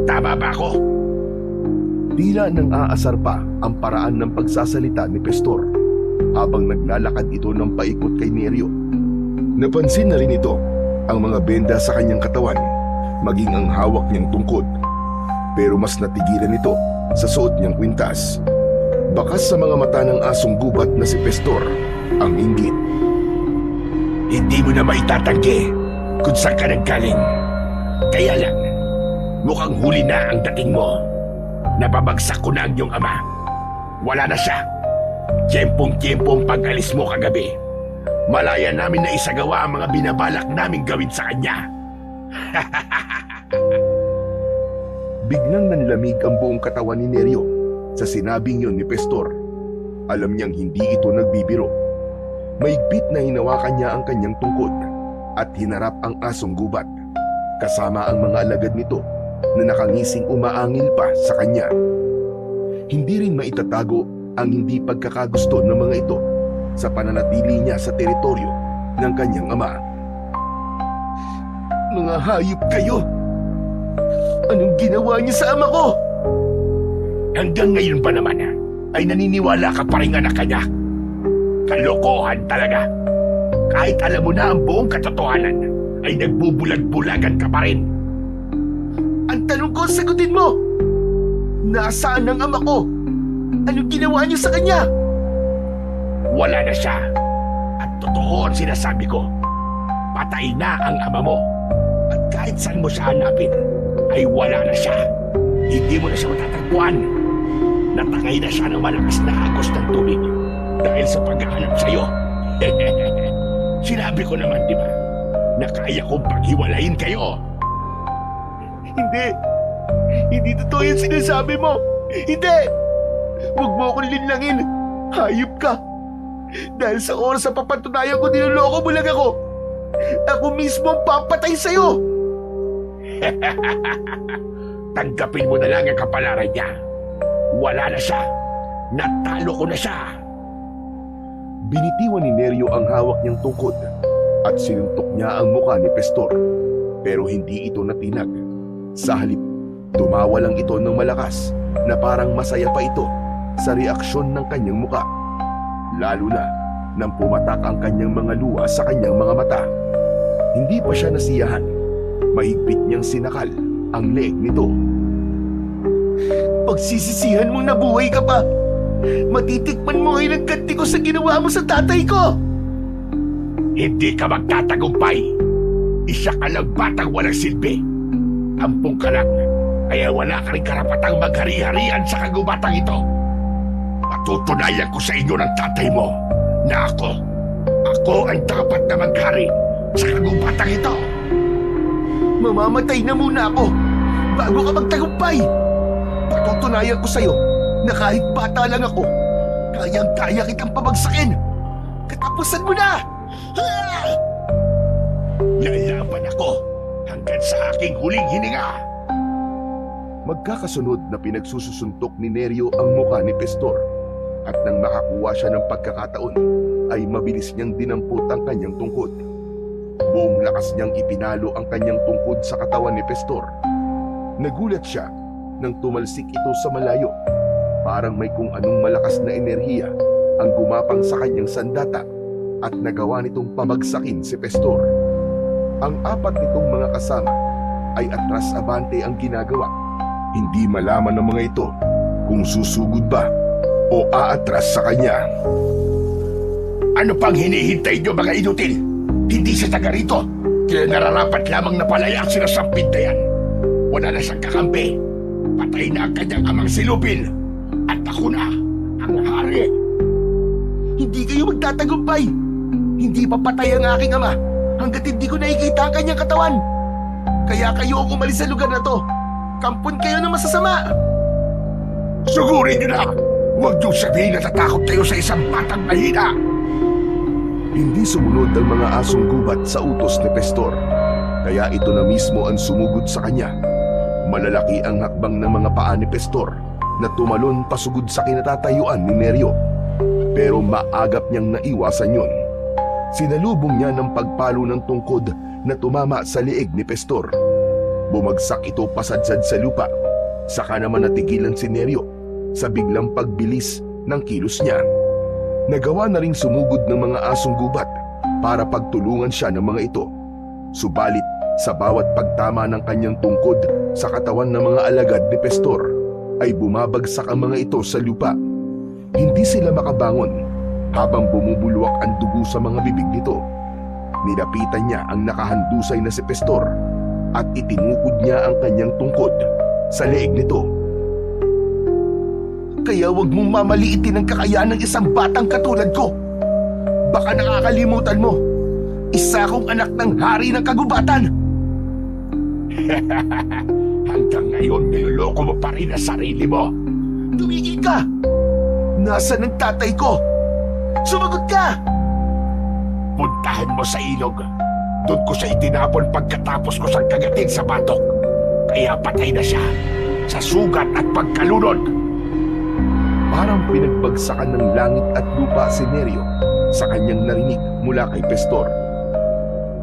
Speaker 2: Tama ba ako?
Speaker 3: Tila nang-aasar pa ang paraan ng pagsasalita ni Pestor habang naglalakad ito ng paikot kay Neryo. Napansin na rin ito ang mga benda sa kanyang katawan, maging ang hawak niyang tungkod. Pero mas natigilan ito sa suot niyang kwintas. Bakas sa mga mata ng asong gubat na si Pestor ang inggit.
Speaker 2: Hindi mo na maitatanggi kung saan ka naggaling. Kaya lang, mukhang huli na ang dating mo. Napabagsak ko na ang iyong ama. Wala na siya. Tiyempong-tiyempo ang pag-alis mo kagabi. Malaya namin na isagawa ang mga binabalak naming gawin sa kanya.
Speaker 3: Biglang nanlamig ang buong katawan ni Neryo sa sinabing yun ni Pestor. Alam niyang hindi ito nagbibiro. Maigpit na hinawakan niya ang kanyang tungkod at hinarap ang asong gubat, kasama ang mga alagad nito na nakangising umaangil pa sa kanya. Hindi rin maitatago ang hindi pagkakagusto ng mga ito sa pananatili niya sa teritoryo ng kanyang ama.
Speaker 1: Mga hayop kayo! Anong ginawa niyo sa ama ko?
Speaker 2: Hanggang ngayon pa naman ay naniniwala ka pa rin anak ka niya. Kalokohan talaga. Kahit alam mo na ang buong katotohanan, ay nagbubulag-bulagan ka pa rin.
Speaker 1: Ang tanong ko, sagutin mo! Nasaan ang ama ko? Anong ginawa niyo sa kanya?
Speaker 2: Wala na siya. At totoo ang sinasabi ko. Patay na ang ama mo. At kahit saan mo siya hanapin, ay wala na siya. Hindi mo na siya matatagpuan. Natangay na siya ng malakas na agos ng tubig dahil sa paghahanap sa'yo. Sinabi ko naman, di ba, na kaya kong paghiwalayin kayo.
Speaker 1: Hindi. Hindi totoo yung sinasabi mo. Hindi. Huwag mo akong linlangin. Hayop ka. Dahil sa oras sa papatunayan ko, niloloko mo lang ako. Ako mismo ang papatay sa'yo.
Speaker 2: Tanggapin mo na lang ang kapalaran niya. Wala na siya. Natalo ko na siya.
Speaker 3: Binitiwan ni Neryo ang hawak niyang tungkod at sinuntok niya ang mukha ni Pestor. Pero hindi ito natinag. Sa halip, tumawa lang ito ng malakas na parang masaya pa ito sa reaksyon ng kanyang mukha. Lalo na nang pumatak ang kanyang mga luha sa kanyang mga mata. Hindi pa siya nasiyahan. Mahigpit niyang sinakal ang leeg nito.
Speaker 1: Pagsisisihan mong nabuhay ka pa. Matitikman mo ngayon ang ganti ko sa ginawa mo sa tatay ko.
Speaker 2: Hindi ka magtatagumpay. Isa ka lang batang walang silbi. Ampong ka lang, kaya wala ka rin karapatang maghari-harian sa kagubatang ito. Patutunayan ko sa inyo ng tatay mo na ako ang dapat na maghari sa kagubatang ito.
Speaker 1: Mamamatay na muna ako bago ka magtagumpay. Patutunayan ko sa'yo na kahit bata lang ako, kayang-kaya kitang pabagsakin. Katapusan mo na!
Speaker 2: Lalaban ako hanggang sa aking huling hininga.
Speaker 3: Magkakasunod na pinagsususuntok ni Neryo ang mukha ni Pestor. At nang makakuha siya ng pagkakataon, ay mabilis niyang dinampot ang kanyang tungkod. Buong lakas niyang ipinalo ang kanyang tungkod sa katawan ni Pestor. Nagulat siya nang tumalsik ito sa malayo. Parang may kung anong malakas na enerhiya ang gumapang sa kanyang sandata at nagawa nitong pabagsakin si Pestor. Ang apat nitong mga kasama ay atras-abante ang ginagawa. Hindi malaman ng mga ito kung susugod ba o aatras sa kanya.
Speaker 2: Ano pang hinihintay nyo mga inutil? Hindi sa taga rito. Kaya nararapat lamang na palaya ang sinasampid na yan. Wala na siyang kakampi. Patay na ang kanyang amang silupin. At ako na ang hari.
Speaker 1: Hindi kayo magtatagumpay. Hindi papatay ang aking ama hanggat hindi ko nakikita ang kanyang katawan. Kaya kayo ang umalis sa lugar na to. Kampon kayo na masasama.
Speaker 2: Sugurin nyo na! Huwag nyo sabihin na tatakot kayo sa isang batang mahina.
Speaker 3: Hindi sumunod ang mga asong gubat sa utos ni Pestor. Kaya ito na mismo ang sumugod sa kanya. Malalaki ang hakbang ng mga paa ni Pestor na tumalon pasugod sa kinatatayuan ni Neryo. Pero maagap niyang naiwasan yun. Sinalubong niya ng pagpalo ng tungkod na tumama sa liig ni Pestor. Bumagsak ito pasadsad sa lupa. Saka naman natigilan si Neryo sa biglang pagbilis ng kilos niya. Nagawa na ring sumugod ng mga asong gubat para pagtulungan siya ng mga ito. Subalit sa bawat pagtama ng kanyang tungkod sa katawan ng mga alagad ni Pestor ay bumabagsak ang mga ito sa lupa. Hindi sila makabangon habang bumubulwak ang dugo sa mga bibig nito. Nilapitan niya ang nakahandusay na si Pestor at itinukod niya ang kanyang tungkod sa leeg nito.
Speaker 1: Kaya huwag mong mamaliitin ang kakayahan ng isang batang katulad ko. Baka nakakalimutan mo, isa akong anak ng hari ng kagubatan.
Speaker 2: Hanggang ngayon, niloloko mo pa rin ang sarili mo.
Speaker 1: Tumigil ka! Nasaan ang tatay ko? Sumagot ka!
Speaker 2: Puntahan mo sa ilog. Doon ko siya itinapon pagkatapos ko siyang kagatin sa batok. Kaya patay na siya sa sugat at pagkalunod.
Speaker 3: Parang pinagbagsakan ng langit at lupa si Neryo sa kanyang narinig mula kay Pestor.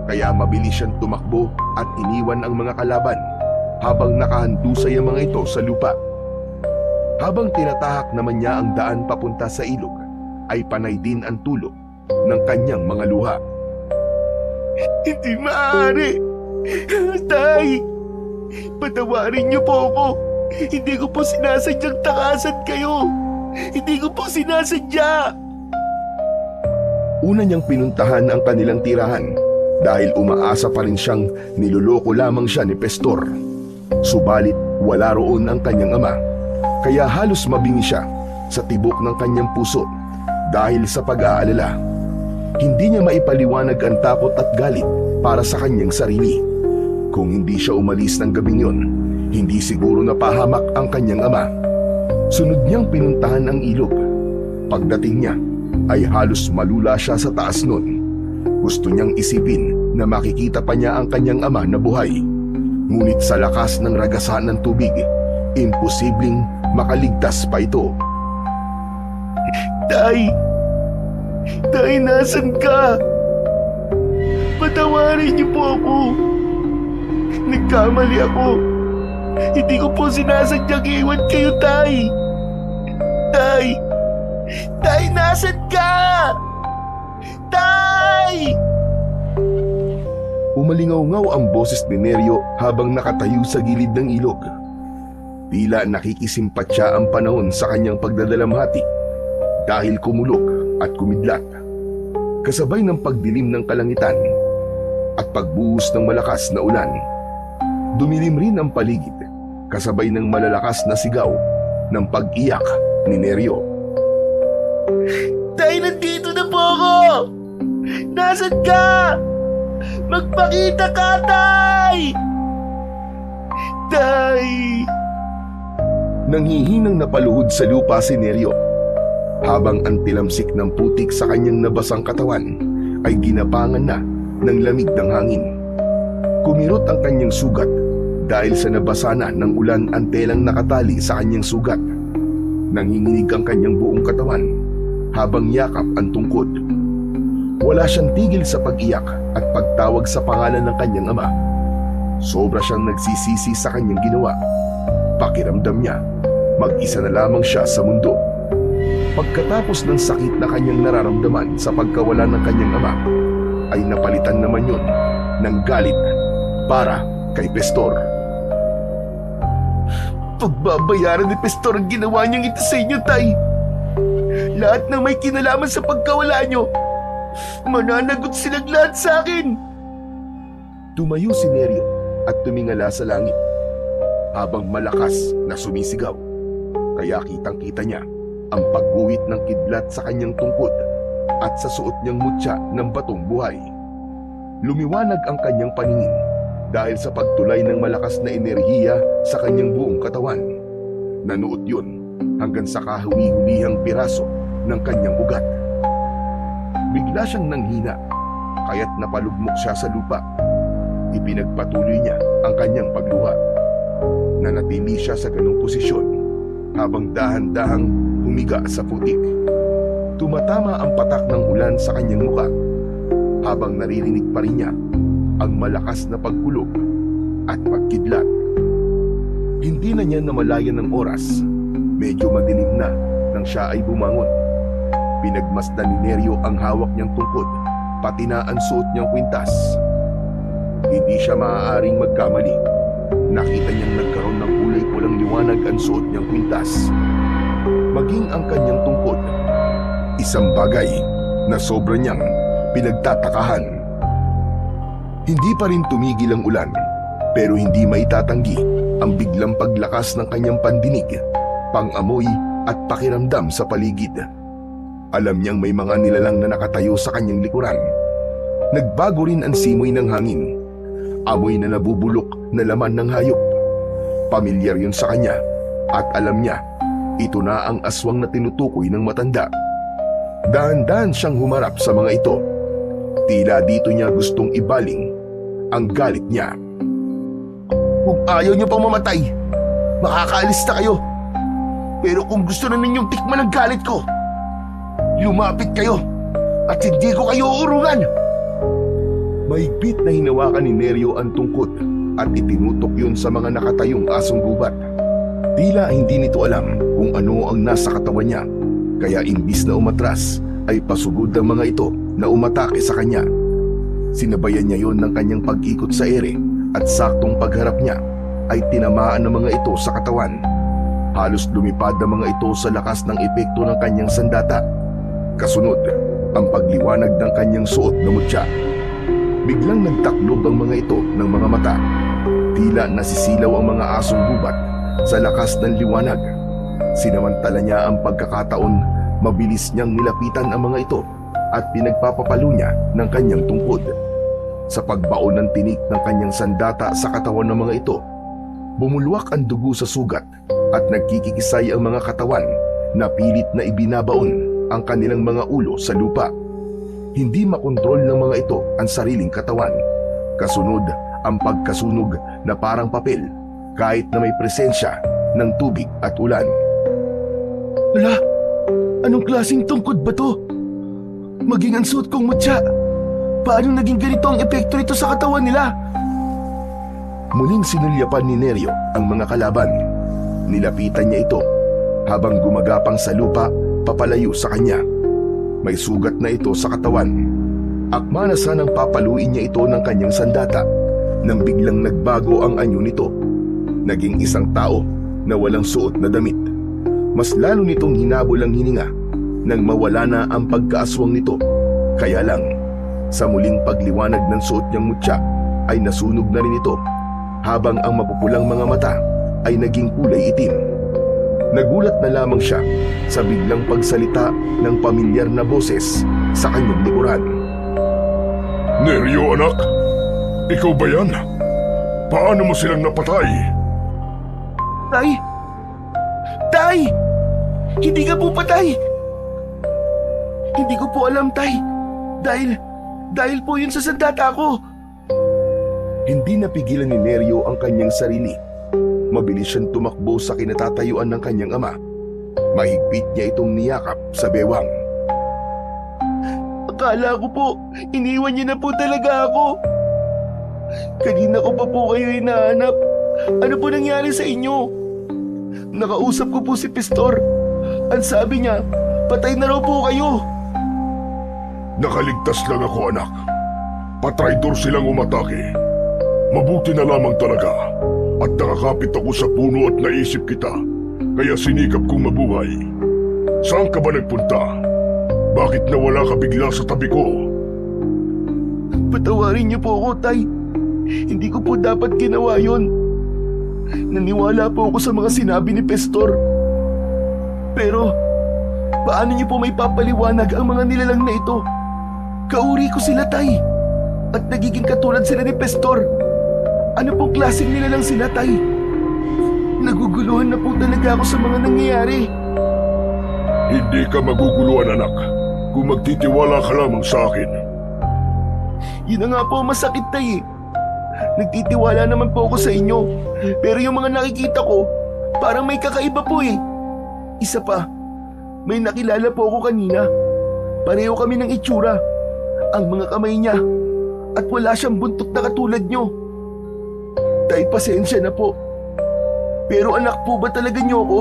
Speaker 3: Kaya mabilis siyang tumakbo at iniwan ang mga kalaban habang nakahandusay ang mga ito sa lupa. Habang tinatahak naman niya ang daan papunta sa ilog, ay panay din ang tulo ng kanyang mga luha.
Speaker 1: Hindi maaari! Tay! Patawarin niyo po ako! Hindi ko po sinasadyang takasan kayo! Hindi ko po sinasadya!
Speaker 3: Una niyang pinuntahan ang kanilang tirahan dahil umaasa pa rin siyang niloloko lamang siya ni Pestor. Subalit wala roon ang kanyang ama. Kaya halos mabingi siya sa tibok ng kanyang puso dahil sa pag-aalala. Hindi niya maipaliwanag ang takot at galit para sa kanyang sarili. Kung hindi siya umalis ng gabing yon, hindi siguro napahamak ang kanyang ama. Sunod niyang pinuntahan ang ilog. Pagdating niya ay halos malula siya sa taas nun. Gusto niyang isipin na makikita pa niya ang kanyang ama na buhay. Ngunit sa lakas ng ragasan ng tubig, imposibleng makaligtas pa ito.
Speaker 1: Tay! Tay, nasan ka? Patawarin niyo po ako. Nagkamali ako. Hindi ko po sinasadyang iwan kayo, Tay. Tay! Tay, nasan ka? Tay!
Speaker 3: Umalingaw-ngaw ang boses ni Neryo habang nakatayo sa gilid ng ilog. Tila nakikisimpatya ang panahon sa kanyang pagdadalamhati dahil kumulog at kumidlat. Kasabay ng pagdilim ng kalangitan at pagbuhos ng malakas na ulan, dumilim rin ang paligid kasabay ng malalakas na sigaw ng pag-iyak ni Neryo.
Speaker 1: Tay, nandito na po ako! Nasaan ka? Magpakita ka, Tay! Tay!
Speaker 3: Nanghihinang napaluhod sa lupa si Neryo habang ang tilamsik ng putik sa kanyang nabasang katawan ay ginapangan na ng lamig ng hangin. Kumirot ang kanyang sugat dahil sa nabasa na ng ulan ang telang nakatali sa kanyang sugat. Nanginginig ang kanyang buong katawan habang yakap ang tungkod. Wala siyang tigil sa pag-iyak at pagtawag sa pangalan ng kanyang ama. Sobra siyang nagsisisi sa kanyang ginawa. Pakiramdam niya, mag-isa na lamang siya sa mundo. Pagkatapos ng sakit na kanyang nararamdaman sa pagkawala ng kanyang ama, ay napalitan naman yun ng galit para kay Pestor.
Speaker 1: Pagbabayaran ni Pestor ang ginawa niyang ito sa inyo, Tay. Lahat ng may kinalaman sa pagkawala niyo, mananagot silang lahat sa akin.
Speaker 3: Tumayo si Neryo at tumingala sa langit habang malakas na sumisigaw. Kaya kitang-kita niya ang pagguhit ng kidlat sa kanyang tungkod at sa suot niyang mutya ng batong buhay. Lumiwanag ang kanyang paningin dahil sa pagtulay ng malakas na enerhiya sa kanyang buong katawan. Nanuot yun hanggang sa kahuli-hulihang piraso ng kanyang ugat. Bigla siyang nanghina, kaya't napalugmok siya sa lupa. Ipinagpatuloy niya ang kanyang pagluha. Nanatili siya sa ganong posisyon habang dahan-dahang humiga sa putik. Tumatama ang patak ng ulan sa kanyang mukha habang naririnig pa rin niya ang malakas na pagkulog at pagkidlat. Hindi na niya namalayan ng oras. Medyo madilim na nang siya ay bumangon. Pinagmasdan ni Neryo ang hawak niyang tungkod, pati na ang suot niyang kwintas. Hindi siya maaaring magkamali. Nakita niyang nagkaroon ng kulay pulang liwanag ang suot niyang kwintas. Maging ang kanyang tungkod. Isang bagay na sobra niyang pinagtatakahan. Hindi pa rin tumigil ang ulan, pero hindi maitatanggi ang biglang paglakas ng kanyang pandinig, pangamoy at pakiramdam sa paligid. Alam niyang may mga nilalang na nakatayo sa kanyang likuran. Nagbago rin ang simoy ng hangin. Amoy na nabubulok na laman ng hayop. Pamilyar yun sa kanya at alam niya, ito na ang aswang na tinutukoy ng matanda. Dahan-dahan siyang humarap sa mga ito. Tila dito niya gustong ibaling ang galit niya.
Speaker 1: Kung ayaw niyo pang mamatay, makakaalis na kayo. Pero kung gusto na ninyong tikman ang galit ko, lumapit kayo at hindi ko kayo uurungan.
Speaker 3: Mahigpit na hinawakan ni Neryo ang tungkod at itinutok yun sa mga nakatayong asong gubat. Tila hindi nito alam kung ano ang nasa katawan niya, kaya imbis na umatras ay pasugod ang mga ito na umatake sa kanya. Sinabayan niya yon ng kanyang pag-ikot sa ere at saktong pagharap niya ay tinamaan ng mga ito sa katawan. Halos lumipad ang mga ito sa lakas ng epekto ng kanyang sandata. Kasunod, ang pagliwanag ng kanyang suot na mutya. Biglang nagtaklob ang mga ito ng mga mata. Tila nasisilaw ang mga asong gubat sa lakas ng liwanag. Sinamantala niya ang pagkakataon, mabilis niyang nilapitan ang mga ito at pinagpapapalo niya ng kanyang tungkod. Sa pagbaon ng tinik ng kanyang sandata sa katawan ng mga ito, bumulwak ang dugo sa sugat at nagkikisay ang mga katawan na pilit na ibinabaon ang kanilang mga ulo sa lupa. Hindi makontrol ng mga ito ang sariling katawan. Kasunod ang pagkasunog na parang papel kahit na may presensya ng tubig at ulan.
Speaker 1: Wala, anong klaseng tungkod ba to? Maging ang suot kong mutya. Paano naging ganito ang epekto nito sa katawan nila?
Speaker 3: Muling sinulyapan ni Neryo ang mga kalaban. Nilapitan niya ito habang gumagapang sa lupa papalayo sa kanya. May sugat na ito sa katawan. Akma na sanang papaluin niya ito ng kanyang sandata nang biglang nagbago ang anyo nito. Naging isang tao na walang suot na damit. Mas lalo nitong hinabol ang hininga nang mawala na ang pagkaaswang nito. Kaya lang, sa muling pagliwanag ng suot niyang mutya ay nasunog na rin ito, habang ang mapupulang mga mata ay naging kulay itim. Nagulat na lamang siya sa biglang pagsalita ng pamilyar na boses sa kanyang likuran.
Speaker 4: Neryo, anak? Ikaw ba yan? Paano mo silang napatay?
Speaker 1: Tay! Tay! Hindi ka po patay! Hindi ko po alam, Tay. Dahil po yun sa sandata ko.
Speaker 3: Hindi napigilan ni Neryo ang kanyang sarili. Mabilis siyang tumakbo sa kinatatayuan ng kanyang ama. Mahigpit niya itong niyakap sa bewang.
Speaker 1: Akala ko po, iniwan niyo na po talaga ako. Kanina ko pa po kayo hinahanap. Ano po nangyari sa inyo? Nakausap ko po si Pistor. Ang sabi niya, patay na raw po kayo.
Speaker 4: Nakaligtas lang ako, anak. Patraidor silang umatake. Mabuti na lamang talaga. At nakakapit ako sa puno at naisip kita. Kaya sinikap kong mabuhay. Saan ka ba nagpunta? Bakit nawala ka bigla sa tabi ko?
Speaker 1: Patawarin niyo po ako, Tay. Hindi ko po dapat ginawa yon. Naniwala po ako sa mga sinabi ni Pistor. Pero, paano niyo po may papaliwanag ang mga nilalang na ito? Kauri ko sila, Tay. At nagiging katulad sila ni Pistor. Ano pong klaseng nilalang sila, Tay? Naguguluhan na po talaga ako sa mga nangyayari.
Speaker 4: Hindi ka maguguluhan, anak. Kung magtitiwala ka lamang sa akin.
Speaker 1: Yun na nga po ang masakit, Tay. Nagtitiwala naman po ako sa inyo. Pero yung mga nakikita ko, parang may kakaiba po eh. Isa pa, may nakilala po ako kanina. Pareho kami ng itsura. Ang mga kamay niya. At wala siyang buntot na katulad nyo. Tay, pasensya na po. Pero anak po ba talaga niyo ako?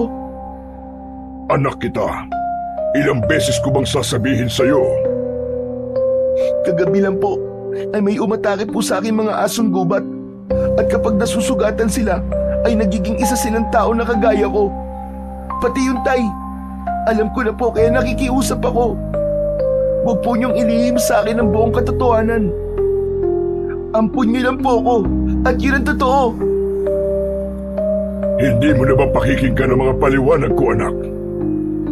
Speaker 4: Anak kita. Ilang beses ko bang sasabihin sa'yo?
Speaker 1: Kagabi lang po ay may umatake po sa akin mga asong gubat. At kapag nasusugatan sila, ay nagiging isa silang tao na kagaya ko. Pati yung Tay. Alam ko na po kaya nakikiusap ako. Huwag po niyong ilihim sa akin ang buong katotohanan. Ampun niyo lang po ako at yun ang totoo.
Speaker 4: Hindi mo na ba pakikinggan ang mga paliwanag ko, anak?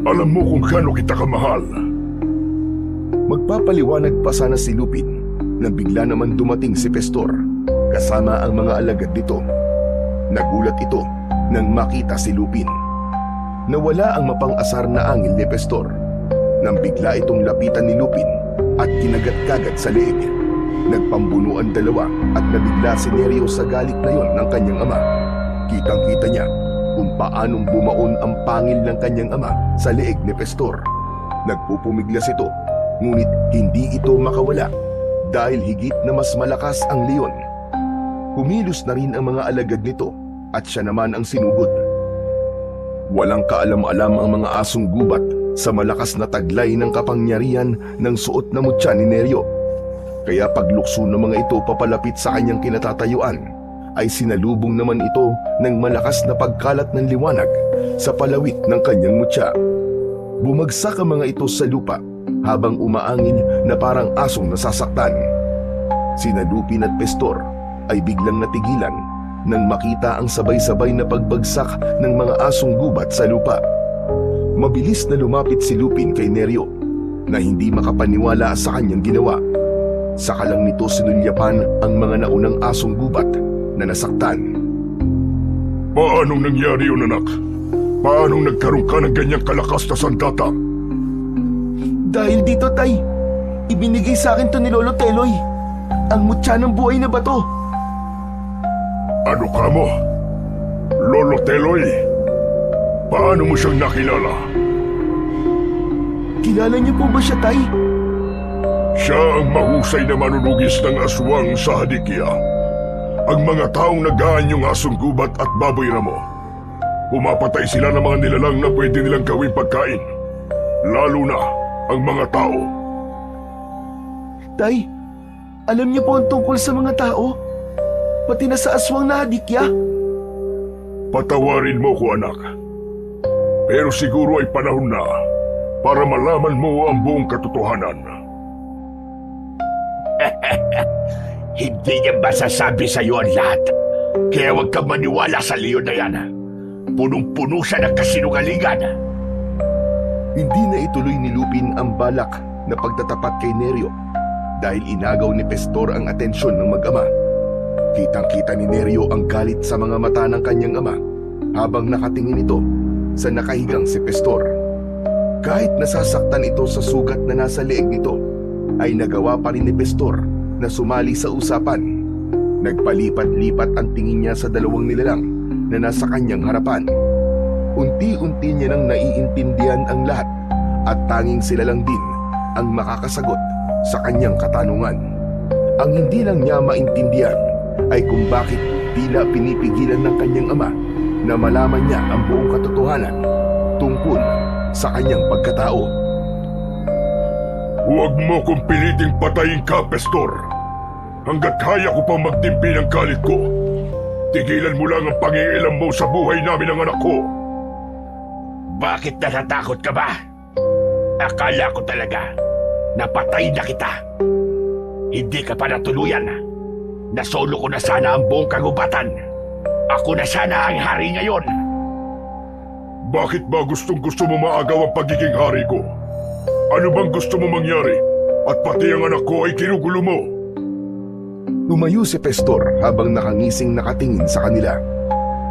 Speaker 4: Alam mo kung gaano kita kamahal.
Speaker 3: Magpapaliwanag pa sana si Lupin na bigla naman dumating si Pistor kasama ang mga alagad nito. Nagulat ito nang makita si Lupin. Nawala ang mapang-asar na angil ni Pistor nang bigla itong lapitan ni Lupin at kinagat-kagat sa leeg. Nagpambuno ang dalawa at nabigla si Neryo sa galit na yon ng kanyang ama. Kitang-kita niya kung paanong bumaon ang pangil ng kanyang ama sa leeg ni Pistor. Nagpupumiglas ito, ngunit hindi ito makawala dahil higit na mas malakas ang leon. Kumilos na rin ang mga alagad nito at siya naman ang sinugod. Walang kaalam-alam ang mga asong gubat sa malakas na taglay ng kapangyarihan ng suot na mutya ni Neryo. Kaya paglukso ng mga ito papalapit sa kanyang kinatatayuan, ay sinalubong naman ito ng malakas na pagkalat ng liwanag sa palawit ng kanyang mutya. Bumagsak ang mga ito sa lupa habang umaangin na parang asong nasasaktan. Sina Lupin at Pistor ay biglang natigilan nang makita ang sabay-sabay na pagbagsak ng mga asong gubat sa lupa. Mabilis na lumapit si Lupin kay Neryo na hindi makapaniwala sa kanyang ginawa. Saka lang nito sinulyapan ang mga naunang asong gubat na nasaktan.
Speaker 4: Paanong nangyari yun, anak? Paanong nagkaroon ka ng ganyang kalakas na sandata?
Speaker 1: Dahil dito, Tay. Ibinigay sa akin to ni Lolo Teloy. Ang mutya ng buhay na bato.
Speaker 4: Ano ka mo? Lolo Teloy? Paano mo siyang nakilala?
Speaker 1: Kilala niyo po ba siya, Tay?
Speaker 4: Siya ang mahusay na manunugis ng aswang sa Hadikya. Ang mga taong nag-aanyong asong gubat at baboy ramo. Pumapatay sila ng mga nilalang na pwede nilang gawing pagkain. Lalo na ang mga tao.
Speaker 1: Tay, alam niyo po ang tungkol sa mga tao? Pati na sa aswang na Hadikya?
Speaker 4: Patawarin mo ko, anak. Pero siguro ay panahon na para malaman mo ang buong katotohanan.
Speaker 2: Hindi niya masasabi sa'yo ang lahat. Kaya huwag kang maniwala sa leon na yan. Punong-puno siya ng kasinungalingan.
Speaker 3: Hindi na ituloy ni Lupin ang balak na pagtatapat kay Neryo dahil inagaw ni Pestor ang atensyon ng mag-ama. Kitang-kita ni Neryo ang galit sa mga mata ng kanyang ama habang nakatingin ito sa nakahigang si Pestor. Kahit nasasaktan ito sa sugat na nasa leeg nito, ay nagawa pa rin ni Pestor na sumali sa usapan. Nagpalipat-lipat ang tingin niya sa dalawang nilalang na nasa kanyang harapan. Unti-unti niya nang naiintindihan ang lahat at tanging sila lang din ang makakasagot sa kanyang katanungan. Ang hindi lang niya maintindihan ay kung bakit tila pinipigilan ng kanyang ama na malaman niya ang buong katotohanan tungkol sa kanyang pagkatao.
Speaker 4: Huwag mo kong piliting patayin ka, Pestor. Hanggat kaya ko pang magtimpi ng galit ko, tigilan mo lang ang pangingialam mo sa buhay namin ng anak ko.
Speaker 2: Bakit natatakot ka ba? Akala ko talaga napatay na kita. Hindi ka pa natuluyan. Nasolo ko na sana ang buong kagubatan. Ako na sana ang hari ngayon.
Speaker 4: Bakit ba gustong-gusto mo maagaw ang pagiging hari ko? Ano bang gusto mo mangyari? At pati ang anak ko ay kinugulo mo.
Speaker 3: Lumayo si Pestor habang nakangising nakatingin sa kanila.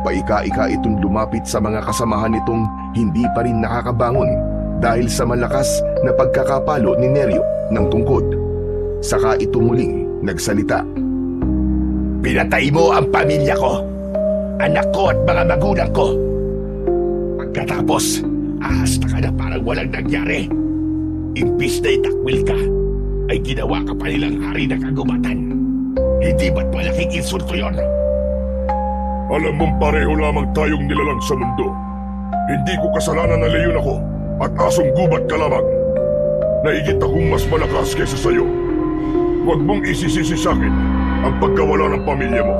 Speaker 3: Paika-ika itong lumapit sa mga kasamahan nitong hindi pa rin nakakabangon dahil sa malakas na pagkakapalo ni Neryo ng tungkod. Saka ito muling nagsalita.
Speaker 2: Pinatay mo ang pamilya ko, anak ko at mga magulang ko. Pagkatapos, ahasta ka na parang walang nangyari. Imbis na itakwil ka, ay ginawa ka pa nilang hari ng kagubatan. Hindi ba't malaking insulto yon?
Speaker 4: Alam mong pareho lamang tayong nilalang sa mundo. Hindi ko kasalanan na leyon ako at asong gubat ka lamang. Naigit akong mas malakas kaysa sa'yo. Huwag mong isisisi sa akin ang pagkawala ng pamilya mo.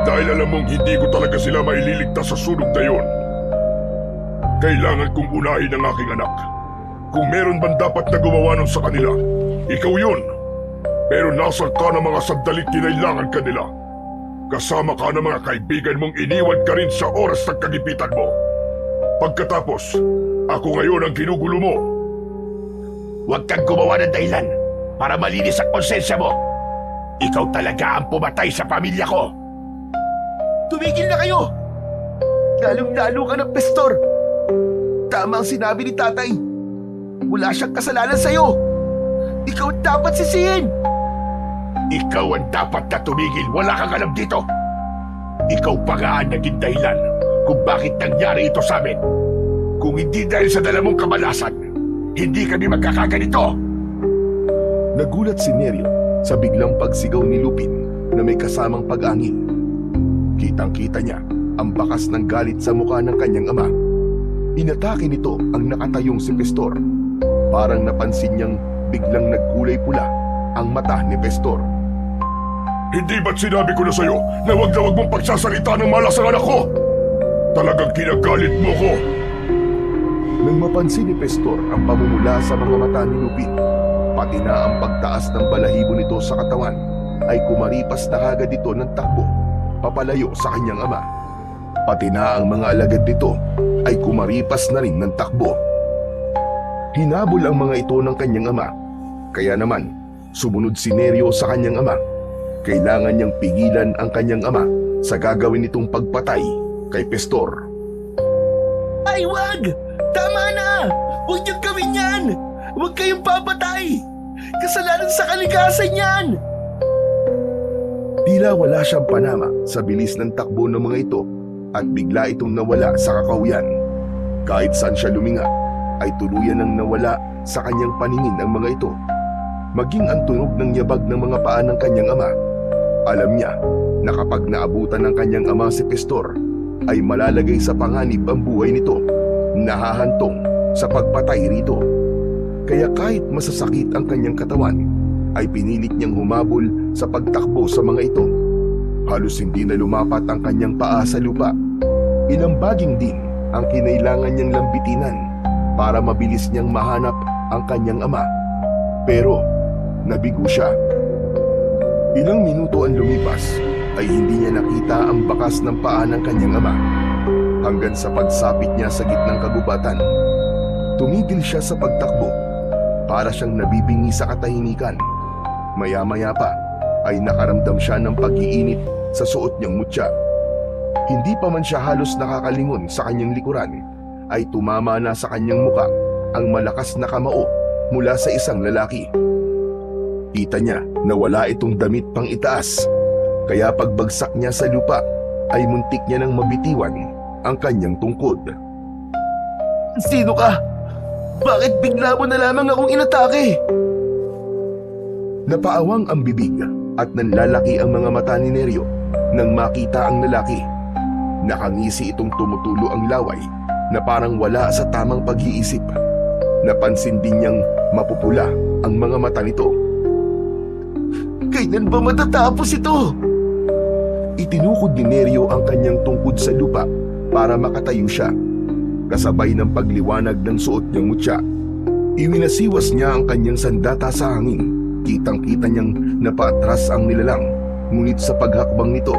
Speaker 4: Dahil alam mong hindi ko talaga sila maililigtas sa sunog na yon. Kailangan kong unahin ang aking anak. Kung meron bang dapat na gumawa nun sa kanila, ikaw yun. Pero nasa ka ng mga sandaling kinailangan ka nila. Kasama ka ng mga kaibigan mong iniwan ka rin sa oras ng kagipitan mo. Pagkatapos, ako ngayon ang ginugulo mo.
Speaker 2: Huwag kang gumawa ng dahilan para malinis ang konsensya mo. Ikaw talaga ang pumatay sa pamilya ko.
Speaker 1: Tumigil na kayo! Lalong-lalo ka ng Pestor. Tama ang sinabi ni tatay. Wala siyang kasalanan sa'yo. Ikaw ang dapat sisihin.
Speaker 2: Ikaw ang dapat na tumigil. Wala kang alam dito. Ikaw pa nga ang naging dahilan kung bakit nangyari ito sa amin. Kung hindi dahil sa dala mong kamalasan, hindi kami magkakaganito.
Speaker 3: Nagulat si Neryo sa biglang pagsigaw ni Lupin na may kasamang pag-angil. Kitang-kita niya ang bakas ng galit sa mukha ng kanyang ama. Inatake nito ang nakatayong si Pestor. Parang napansin niyang biglang nagkulay pula ang mata ni Pestor.
Speaker 4: Hindi ba't sinabi ko na sa'yo na huwag mong pagsasalita ng malas ang anak ko? Talagang kinagalit mo ko.
Speaker 3: Nang mapansin ni Pestor ang pamumula sa mga mata ni Lupin, pati na ang pagtaas ng balahibo nito sa katawan, ay kumaripas na agad ito ng takbo papalayo sa kanyang ama. Pati na ang mga alagad nito ay kumaripas na rin ng takbo. Hinabol ang mga ito ng kanyang ama. Kaya naman, sumunod si Neryo sa kanyang ama. Kailangan niyang pigilan ang kanyang ama sa gagawin nitong pagpatay kay Pestor.
Speaker 1: Ay, wag! Tama na! Huwag niyong gawin yan! Huwag kayong papatay! Kasalanan sa kalikasan yan!
Speaker 3: Tila wala siyang panama sa bilis ng takbo ng mga ito at bigla itong nawala sa kakahuyan. Kahit saan siya luminga, ay tuluyan nang nawala sa kanyang paningin ang mga ito. Maging ang tunog ng yabag ng mga paa ng kanyang ama. Alam niya na kapag naabutan ng kanyang ama si Pestor, ay malalagay sa panganib ang buhay nito, nahahantong sa pagpatay rito. Kaya kahit masasakit ang kanyang katawan, ay pinilit niyang humabol sa pagtakbo sa mga ito. Halos hindi na lumapat ang kanyang paa sa lupa. Ilang baging din ang kinailangan niyang lambitinan para mabilis niyang mahanap ang kanyang ama. Pero nabigo siya. Ilang minuto ang lumipas ay hindi niya nakita ang bakas ng paa ng kanyang ama. Hanggang sa pagsapit niya sa gitnang kagubatan, tumigil siya sa pagtakbo para siyang nabibingi sa katahimikan. Maya-maya pa ay nakaramdam siya ng pag-iinit sa suot niyang mutya. Hindi pa man siya halos nakakalingon sa kanyang likuran, ay tumama na sa kanyang muka ang malakas na kamao mula sa isang lalaki. Kita niya na wala itong damit pang itaas, kaya pagbagsak niya sa lupa ay muntik niya nang mabitiwan ang kanyang tungkod.
Speaker 1: Sino ka? Bakit bigla mo na lamang akong inatake?
Speaker 3: Napaawang ang bibig at nanlalaki ang mga mata ni Neryo nang makita ang lalaki. Nakangisi itong tumutulo ang laway na parang wala sa tamang pag-iisip. Napansin din niyang mapupula ang mga mata nito.
Speaker 1: Kailan ba matatapos ito?
Speaker 3: Itinukod ni Neryo ang kanyang tungkod sa lupa para makatayo siya. Kasabay ng pagliwanag ng suot niyang mutya, iwinasiwas niya ang kanyang sandata sa hangin. Kitang-kita niyang napaatras ang nilalang, ngunit sa paghakbang nito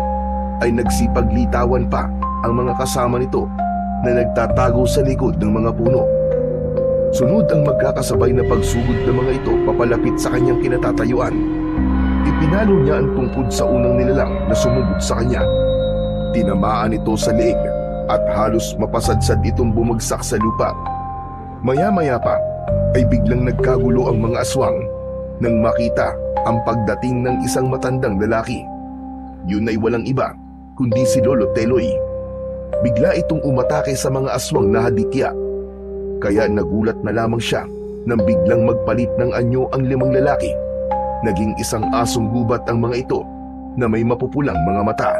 Speaker 3: ay nagsipaglitawan pa ang mga kasama nito na nagtatago sa likod ng mga puno. Sunod ang magkakasabay na pagsugod ng mga ito papalapit sa kanyang kinatatayuan. Ipinalo niya ang tungkod sa unang nilalang na sumugod sa kanya. Tinamaan ito sa leeg at halos mapasadsad itong bumagsak sa lupa. Maya-maya pa ay biglang nagkagulo ang mga aswang nang makita ang pagdating ng isang matandang lalaki. Yun ay walang iba kundi si Lolo Teloy. Bigla itong umatake sa mga aswang na hadikya. Kaya nagulat na lamang siya nang biglang magpalit ng anyo ang 5 lalaki. Naging isang asong gubat ang mga ito na may mapupulang mga mata.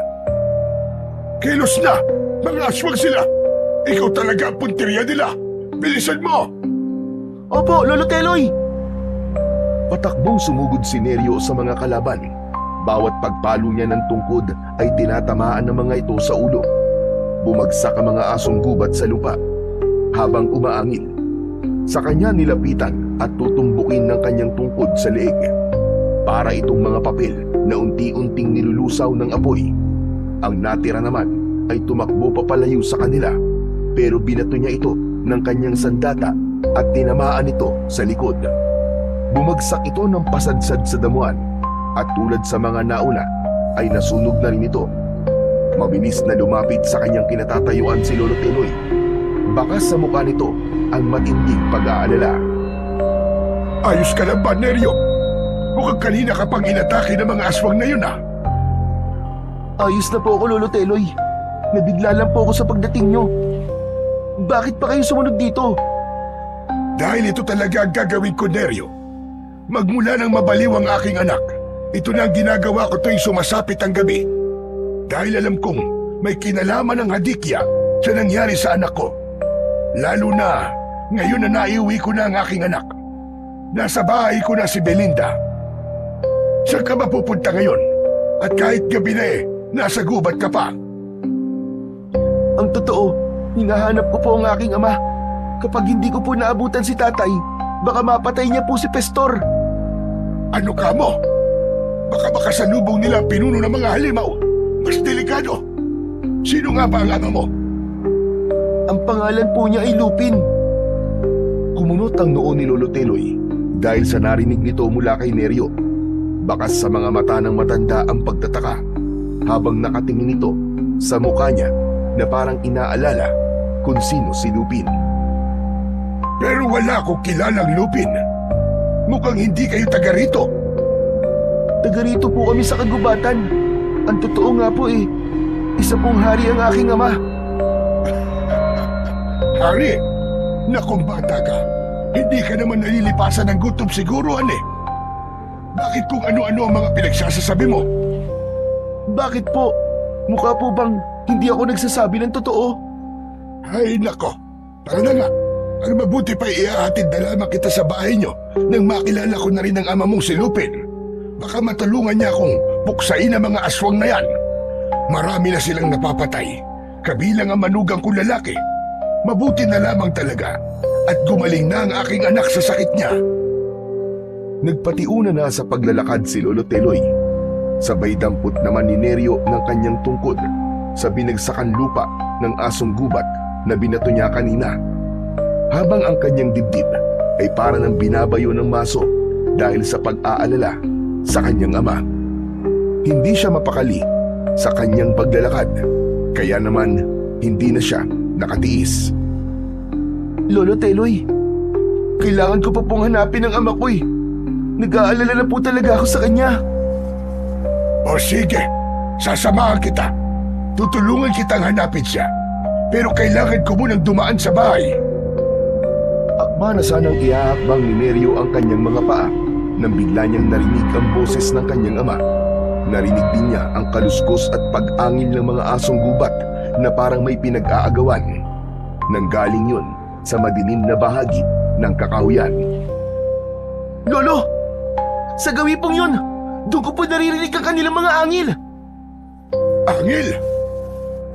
Speaker 4: Kilos na! Mga aswang sila! Ikaw talaga ang punteriya nila! Bilisan mo!
Speaker 1: Opo, Lolo Teloy!
Speaker 3: Patakbong sumugod si Neryo sa mga kalaban. Bawat pagpalo niya ng tungkod ay tinatamaan ng mga ito sa ulo. Bumagsak ang mga asong gubat sa lupa habang umaangil. Sa kanya nilapitan at tutumbukin ng kanyang tungkod sa leeg. Para itong mga papel na unti-unting nilulusaw ng apoy. Ang natira naman ay tumakbo papalayo sa kanila, pero binato niya ito ng kanyang sandata at tinamaan ito sa likod. Bumagsak ito ng pasadsad sa damuhan at tulad sa mga nauna ay nasunog na rin ito. Mabilis na lumapit sa kanyang kinatatayuan si Lolo Teloy. Bakas sa mukha nito ang matinding pag-aalala.
Speaker 4: Ayos ka lang ba, Neryo? Mukhang kanina ka pang inatake ng mga aswang na yun, ah.
Speaker 1: Ayos na po ako, Lolo Teloy. Nabigla lang po ako sa pagdating nyo. Bakit pa kayo sumunod dito?
Speaker 4: Dahil ito talaga ang gagawin ko, Neryo. Magmula nang mabaliw ang aking anak, ito na ang ginagawa ko tuwing sumasapit ang gabi. Dahil alam kong may kinalaman ng hadikya sa nangyari sa anak ko. Lalo na ngayon na naiuwi ko na ang aking anak. Nasa bahay ko na si Belinda. Saan ka mapupunta ngayon? At kahit gabi na nasa gubat ka pa.
Speaker 1: Ang totoo, hinahanap ko po ang aking ama. Kapag hindi ko po naabutan si tatay, baka mapatay niya po si Pestor.
Speaker 4: Ano ka mo? Baka makasalubong nila ang pinuno ng mga halimaw. Mas delikado. Sino nga ba ang ama mo?
Speaker 1: Ang pangalan po niya ay Lupin.
Speaker 3: Kumunot ang noo ni Lolo Teloy dahil sa narinig nito mula kay Neryo. Bakas sa mga mata ng matanda ang pagtataka habang nakatingin ito sa mukha niya na parang inaalala kung sino si Lupin.
Speaker 4: Pero wala akong kilalang Lupin. Mukhang hindi kayo taga rito.
Speaker 1: Taga rito po kami sa kagubatan. Ang totoo nga po isa pong hari ang aking ama.
Speaker 4: Hari, nakong bata ka. Hindi ka naman nalilipasan ng gutom siguro, ane. Bakit kung ano-ano ang mga pinagsasasabi mo?
Speaker 1: Bakit po? Mukha po bang hindi ako nagsasabi ng totoo?
Speaker 4: Ay, nako. Tara na nga. Ang mabuti pa iahatid na lamang kita sa bahay niyo nang makilala ko na rin ang ama mong si Lupin. Baka matulungan niya akong puksain ang mga aswang na yan. Marami na silang napapatay, kabilang ang manugang kong lalaki. Mabuti na lamang talaga at gumaling na ang aking anak sa sakit niya.
Speaker 3: Nagpatiuna na sa paglalakad si Lolo Teloy. Sabay dampot naman ni Neryo ng kanyang tungkod sa binagsakan lupa ng asong gubat na binato niya kanina. Habang ang kanyang dibdib ay para ng binabayo ng maso dahil sa pag-aalala sa kanyang ama. Hindi siya mapakali sa kanyang paglalakad, kaya naman hindi na siya nakatiis.
Speaker 1: Lolo Teloy, kailangan ko pa pong hanapin ang ama ko Nag-aalala na po talaga ako sa kanya.
Speaker 4: O sige, sasamahan kita. Tutulungan kitang hanapin siya. Pero kailangan ko munang dumaan sa bahay.
Speaker 3: Akma na sanang ihahakbang ni Neryo ang kanyang mga paa nang bigla niyang narinig ang boses ng kanyang ama. Narinig din niya ang kaluskos at pag-angil ng mga asong gubat na parang may pinag-aagawan. Nanggaling yun sa madilim na bahagi ng kakahuyan.
Speaker 1: Lolo! Sa gawi pong yun, doon ko po naririnig ang kanilang mga angil.
Speaker 4: Angil!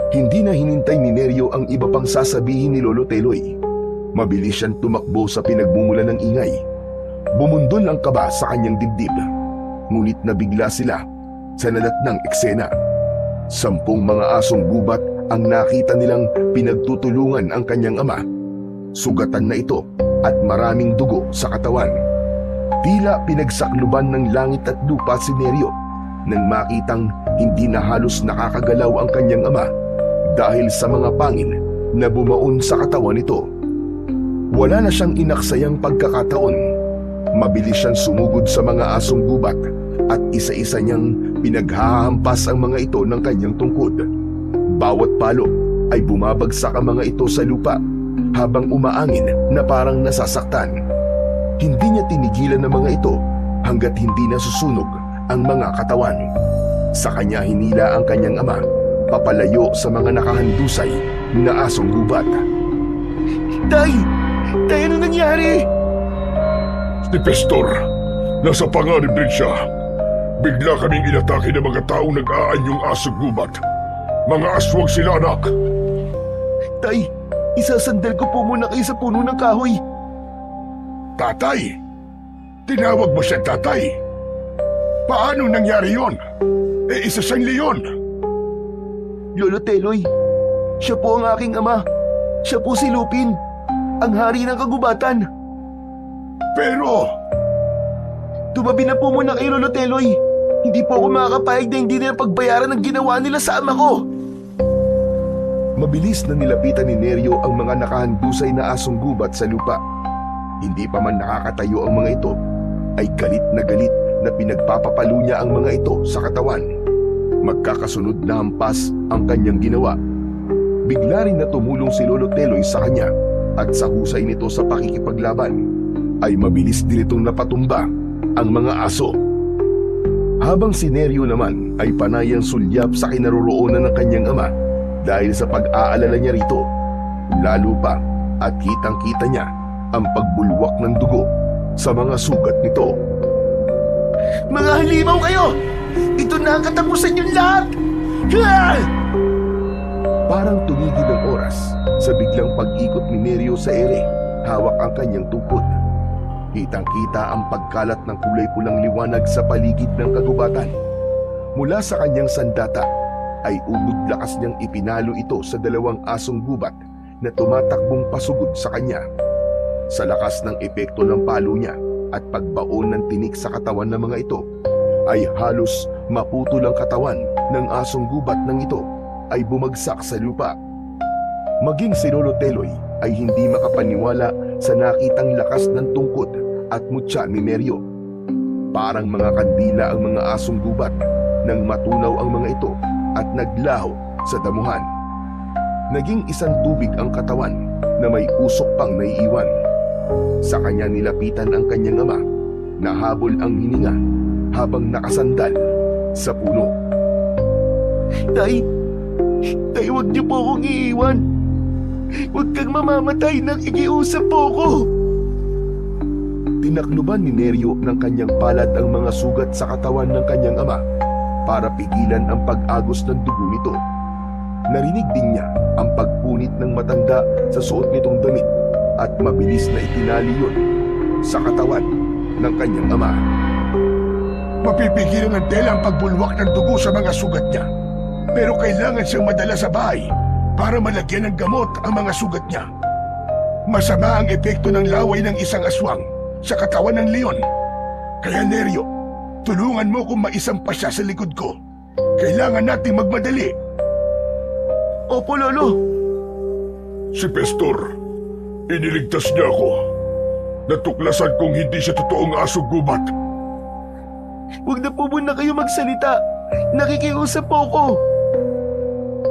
Speaker 3: Hindi na hinintay ni Neryo ang iba pang sasabihin ni Lolo Teloy. Mabilis siyang tumakbo sa pinagmumulan ng ingay. Bumundol ang kaba sa kanyang dibdib. Ngunit nabigla sila sa nadatnang eksena. 10 mga asong gubat ang nakita nilang pinagtutulungan ang kanyang ama. Sugatan na ito at maraming dugo sa katawan. Tila pinagsakluban ng langit at lupa si Neryo nang makitang hindi na halos nakakagalaw ang kanyang ama dahil sa mga pangin na bumaon sa katawan nito. Wala na siyang inaksayang pagkakataon. Mabilis siyang sumugod sa mga asong gubat at isa-isa niyang pinaghahampas ang mga ito ng kanyang tungkod. Bawat palo ay bumabagsak ang mga ito sa lupa habang umaangin na parang nasasaktan. Hindi niya tinigilan ang mga ito hanggat hindi nasusunog ang mga katawan. Sa kanya hinila ang kanyang ama papalayo sa mga nakahandusay na asong gubat.
Speaker 1: Tay! Tay, ano nangyari?
Speaker 4: Si Pestor, nasa panganib din siya. Bigla kaming inatake ng mga taong nag-aanyong asong gubat. Mga aswang sila, anak.
Speaker 1: Tay, isasandal ko po muna kayo sa puno ng kahoy.
Speaker 4: Tatay? Tinawag mo siya tatay? Paano nangyari yon? Isa siyang leon.
Speaker 1: Lolo Teloy, siya po ang aking ama. Siya po si Lupin, ang hari ng kagubatan.
Speaker 4: Pero,
Speaker 1: Tumabi na po muna kay Lolo Teloy. Hindi po ako makakapayag na hindi nila pagbayaran ng ginawa nila sa ama ko.
Speaker 3: Mabilis na nilapitan ni Neryo ang mga nakahandusay na asong gubat sa lupa. Hindi pa man nakakatayo ang mga ito, ay galit na pinagpapapalo niya ang mga ito sa katawan. Magkakasunod na hampas ang kanyang ginawa. Bigla rin na tumulong si Lolo Teloy sa kanya at sa husay nito sa pakikipaglaban, ay mabilis din itong napatumba ang mga aso. Habang si Neryo naman ay panayang sulyap sa kinaroroonan ng kanyang ama dahil sa pag-aalala niya rito. Lalo pa at kitang-kita niya ang pagbulwak ng dugo sa mga sugat nito.
Speaker 1: Mga halimaw kayo! Ito na ang katapusan niyong lahat! Ah!
Speaker 3: Parang tumigil ang oras sa biglang pag-ikot ni Neryo sa ere, hawak ang kanyang tungkod. Kitang-kita ang pagkalat ng kulay pulang liwanag sa paligid ng kagubatan. Mula sa kanyang sandata ay ubod lakas niyang ipinalo ito sa dalawang asong gubat na tumatakbong pasugod sa kanya. Sa lakas ng epekto ng palo niya at pagbaon ng tinik sa katawan ng mga ito, ay halos maputol ang katawan ng asong gubat ng ito ay bumagsak sa lupa. Maging si Lolo Teloy ay hindi makapaniwala sa nakitang lakas ng tungkod at mutya ni Neryo. Parang mga kandila ang mga asong gubat nang matunaw ang mga ito at naglaho sa damuhan. Naging isang tubig ang katawan na may usok pang naiiwan. Sa kanya nilapitan ang kanyang ama, nahabol ang hininga habang nakasandal sa puno.
Speaker 1: Tay, huwag niyo po akong iiwan. Huwag kang mamamatay nang ikiusap po ko.
Speaker 3: Tinakluban ni Neryo ng kanyang palad ang mga sugat sa katawan ng kanyang ama para pigilan ang pag-agos ng dugo nito. Narinig din niya ang pagpunit ng matanda sa suot nitong damit at mabilis na itinali yun sa katawan ng kanyang ama.
Speaker 4: Mapipigilan ng tela ang pagbulwak ng dugo sa mga sugat niya. Pero kailangan siyang madala sa bahay para malagyan ng gamot ang mga sugat niya. Masama ang epekto ng laway ng isang aswang sa katawan ng leon. Kaya Neryo, tulungan mo kung maisampa siya sa likod ko. Kailangan nating magmadali.
Speaker 1: Opo, Lolo.
Speaker 4: Si Pestor, iniligtas niya ako. Natuklasan kong hindi siya totoong aso gubat.
Speaker 1: Huwag na po muna kayo magsalita. Nakikiusap po ko.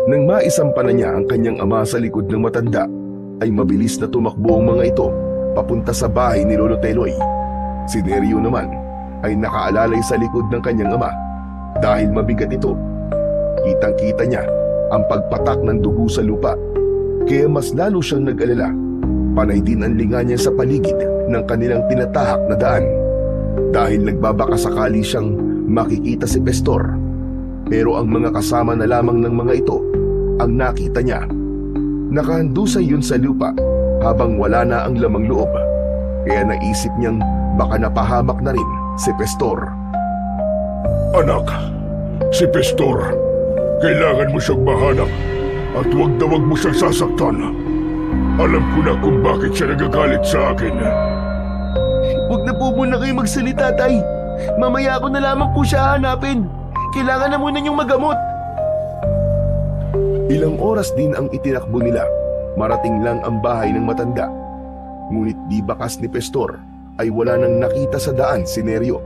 Speaker 3: Nang maisampa na niya ang kanyang ama sa likod ng matanda, ay mabilis na tumakbo ang mga ito papunta sa bahay ni Lolo Teloy. Si Neryo naman ay nakaalalay sa likod ng kanyang ama dahil mabigat ito. Kitang-kita niya ang pagpatak ng dugo sa lupa, kaya mas lalo siyang nag-alala. Panay din ang linga niya sa paligid ng kanilang tinatahak na daan dahil nagbabakasakali siyang makikita si Pestor. Pero ang mga kasama na lamang ng mga ito ang nakita niya. Nakahandusay yun sa lupa habang wala na ang lamang loob, kaya naisip niyang baka napahamak na rin si Pestor.
Speaker 4: Anak, si Pestor, kailangan mo siyang mahanap at huwag na huwag mo siyang sasaktan. Alam ko na kung bakit siya nagagalit sa akin.
Speaker 1: Huwag na po muna kayo magsalita, Tay. Mamaya ko na lamang po siya hanapin. Kailangan na muna niyong magamot.
Speaker 3: Ilang oras din ang itinakbo nila. Marating lang ang bahay ng matanda. Ngunit di bakas ni Pestor ay wala nang nakita sa daan si Neryo.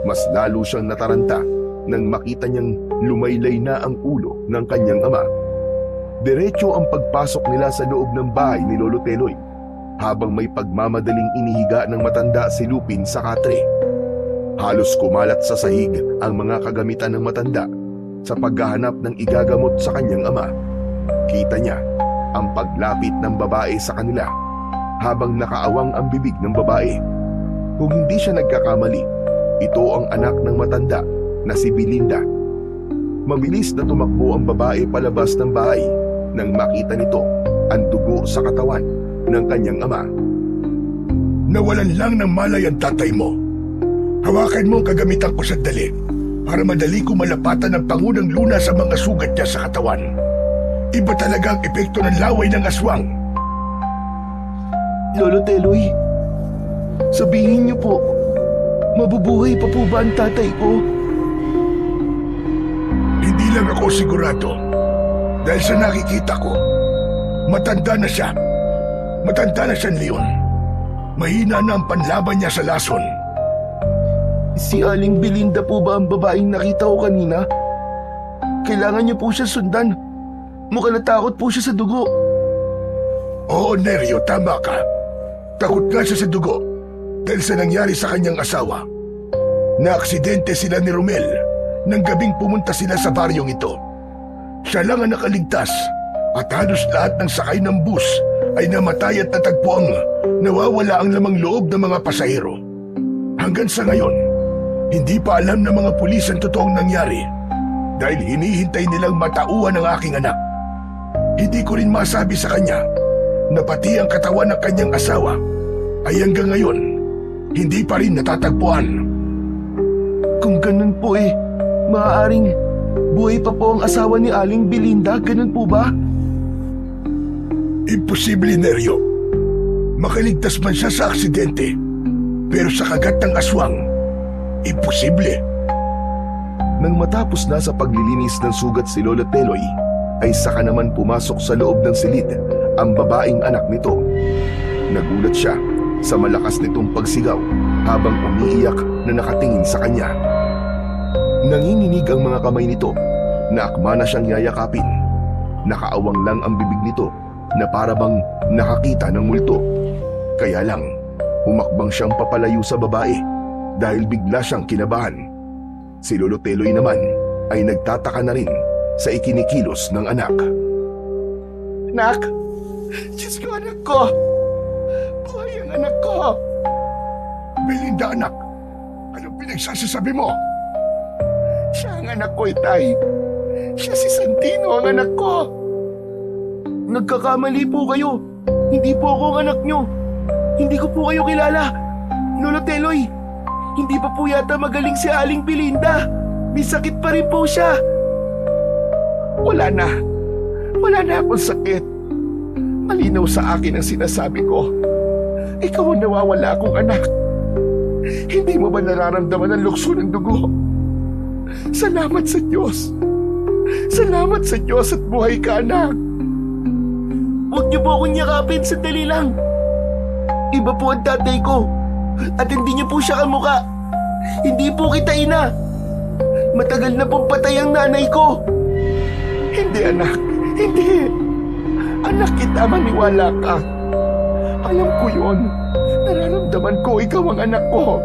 Speaker 3: Mas lalo siyang nataranta nang makita niyang lumaylay na ang ulo ng kanyang ama. Diretso ang pagpasok nila sa loob ng bahay ni Lolo Teloy habang may pagmamadaling inihiga ng matanda si Lupin sa katre. Halos kumalat sa sahig ang mga kagamitan ng matanda sa paghahanap ng igagamot sa kanyang ama. Kita niya ang paglapit ng babae sa kanila habang nakaawang ang bibig ng babae. Kung hindi siya nagkakamali, ito ang anak ng matanda na si Belinda. Mabilis na tumakbo ang babae palabas ng bahay nang makita nito ang dugo sa katawan ng kanyang ama.
Speaker 4: Nawalan lang ng malay ang tatay mo. Hawakan mo ang kagamitan ko sandali para madali ko malapatan ang pangunang luna sa mga sugat niya sa katawan. Iba talaga ang epekto ng laway ng aswang.
Speaker 1: Lolo Teloy, sabihin niyo po, mabubuhay pa po ba ang tatay ko?
Speaker 4: Hindi lang ako sigurado. Dahil sa nakikita ko, matanda na siya. Matanda na siyang leon. Mahina na ang panlaban niya sa lason.
Speaker 1: Si Aling Belinda po ba ang babaeng nakita ko kanina? Kailangan niyo po siya sundan. Mukhang natakot po siya sa dugo.
Speaker 4: Oo, Neryo, tama ka. Takot nga siya sa dugo dahil sa nangyari sa kanyang asawa. Naaksidente sila ni Romel nang gabing pumunta sila sa baryong ito. Siya lang ang nakaligtas at halos lahat ng sakay ng bus ay namatay at natagpuang nawawala ang lamang loob ng mga pasahero. Hanggang sa ngayon, hindi pa alam ng mga pulis ang totoong nangyari dahil hinihintay nilang matauhan ang aking anak. Hindi ko rin masabi sa kanya na pati ang katawan ng kanyang asawa ay hanggang ngayon hindi pa rin natatagpuan.
Speaker 1: Kung ganun po maaaring Buhay pa po ang asawa ni Aling Belinda, ganun po ba?
Speaker 4: Imposible, Neryo. Makaligtas man siya sa aksidente, pero sa kagat ng aswang, imposible.
Speaker 3: Nang matapos na sa paglilinis ng sugat si Lolo Teloy, ay saka naman pumasok sa loob ng silid ang babaeng anak nito. Nagulat siya sa malakas nitong pagsigaw habang umiiyak na nakatingin sa kanya. Nanginginig ang mga kamay nito na akma na siyang yayakapin. Nakaawang lang ang bibig nito na para bang nakakita ng multo. Kaya lang, humakbang siyang papalayo sa babae dahil bigla siyang kinabahan. Si Lolo Teloy naman ay nagtataka na rin sa ikinikilos ng anak.
Speaker 1: Anak! Diyos ko, anak ko! Buhay ang anak ko!
Speaker 4: Belinda, anak, anong pinagsasasabi mo?
Speaker 1: Siya ang anak ko, Itay. Siya si Santino, ang anak ko. Nagkakamali po kayo. Hindi po ako ang anak nyo. Hindi ko po kayo kilala. Lolo Teloy, hindi pa po yata magaling si Aling Belinda. May sakit pa rin po siya. Wala na. Wala na akong sakit. Malinaw sa akin ang sinasabi ko. Ikaw ang nawawala akong anak. Hindi mo ba nararamdaman ang lukso ng dugo? Salamat sa Diyos. Salamat sa Diyos at buhay ka, anak. Huwag niyo po akong yakapin, sandali lang. Iba po ang tatay ko. At hindi niyo po siya kamukha. Hindi po kita ina. Matagal na pong patay ang nanay ko. Hindi, anak. Hindi. Anak kita, maniwala ka. Alam ko yun. Nararamdaman ko ikaw ang anak ko.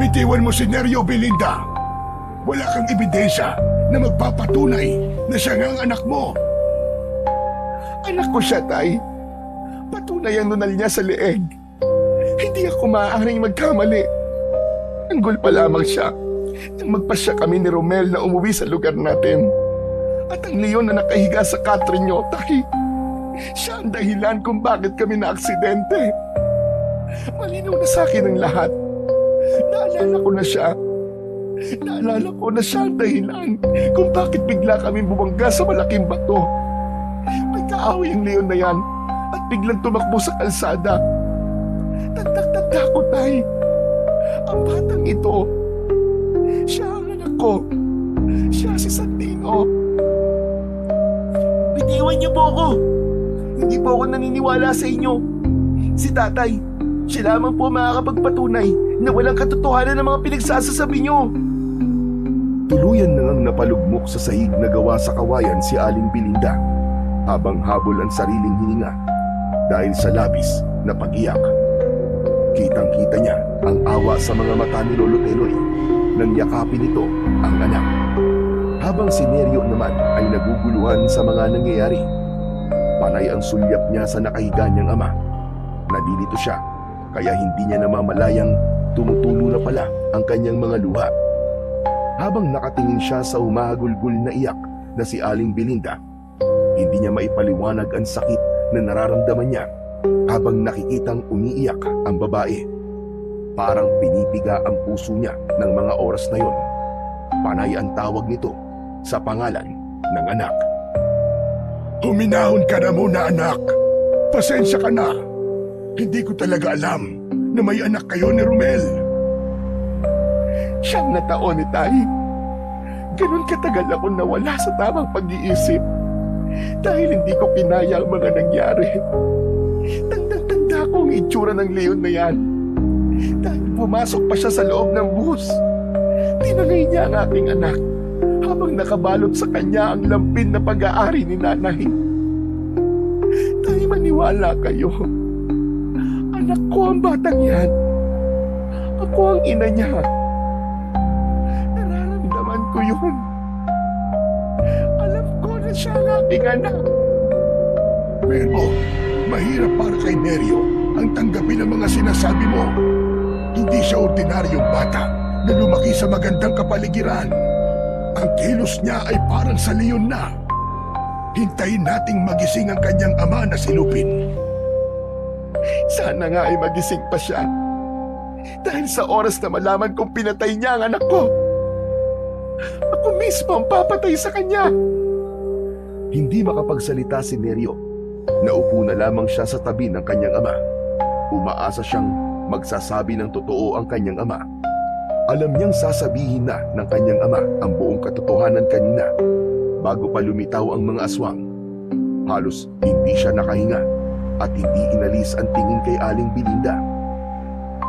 Speaker 4: Bitiwan mo si Neryo, Belinda. Wala kang ebidensya na magpapatunay na siya nga ang anak mo.
Speaker 1: Anak ko siya, Tay. Patunay ang nunal niya sa leeg. Hindi ako maaaring magkamali. Anggol pa lamang siya nang magpasya kami ni Romel na umuwi sa lugar natin. At ang leon na nakahiga sa katre niyo, Tay, siya ang dahilan kung bakit kami na-aksidente. Malinaw na sa akin ang lahat. Naalala ko na siya. Naalala ko na siya ang dahilan kung bakit bigla kami bumangga sa malaking bato. May kaaway ang leon na yan at biglang tumakbo sa kalsada. Tanda ko, Tay. Ang batang ito, siya ang anak ko. Siya si Santino. Bitiwan niyo po ako. Hindi po ako naniniwala sa inyo. Si Tatay, siya lamang po makakapagpatunay na walang katotohanan ng mga pinagsasasabi niyo.
Speaker 3: Tuluyan na ngang napalugmok sa sahig na gawa sa kawayan si Aling Belinda habang habol ang sariling hininga dahil sa labis na pag-iyak. Kitang-kita niya ang awa sa mga mata ni Lolo Teloy nang yakapin nito ang anak. Habang si Neryo naman ay naguguluhan sa mga nangyayari. Panay ang sulyap niya sa nakahiga niyang ama. Nalilito siya kaya hindi niya namamalayang tumutulo na pala ang kanyang mga luha. Habang nakatingin siya sa humahagulgul na iyak na si Aling Belinda, hindi niya maipaliwanag ang sakit na nararamdaman niya habang nakikitang umiiyak ang babae. Parang pinipiga ang puso niya ng mga oras na yon. Panay ang tawag nito sa pangalan ng anak.
Speaker 4: Huminahon ka na muna, anak. Pasensya ka na. Hindi ko talaga alam na may anak kayo ni Romel.
Speaker 1: Siyang na taon ni Tay. Ganun katagal ako nawala sa tamang pag-iisip. Dahil hindi ko kinaya ang mga nangyari. Tandang-tanda ko ang itsura ng leon na yan. Dahil pumasok pa siya sa loob ng bus. Tinangay niya ang aking anak habang nakabalot sa kanya ang lampin na pag-aari ni nanay. Tay, maniwala kayo. Anak ko ang batang yan. Ako ang ina niya. Nararamdaman ko yun. Alam ko na siya ang aking anak.
Speaker 4: Pero mahirap para kay Neryo ang tanggapin ang mga sinasabi mo. Hindi siya ordinaryong bata na lumaki sa magandang kapaligiran. Ang kilos niya ay parang sa leon na. Hintayin nating magising ang kanyang ama na si Lupin.
Speaker 1: Sana nga ay magising pa siya. Dahil sa oras na malaman kong pinatay niya ang anak ko, Ako mismo ang papatay sa kanya.
Speaker 3: Hindi makapagsalita si Neryo. Naupo na lamang siya sa tabi ng kanyang ama. Umaasa siyang magsasabi ng totoo ang kanyang ama. Alam niyang sasabihin na ng kanyang ama ang buong katotohanan kanina bago pa lumitaw ang mga aswang. Halos hindi siya nakahinga at hindi inalis ang tingin kay Aling Belinda.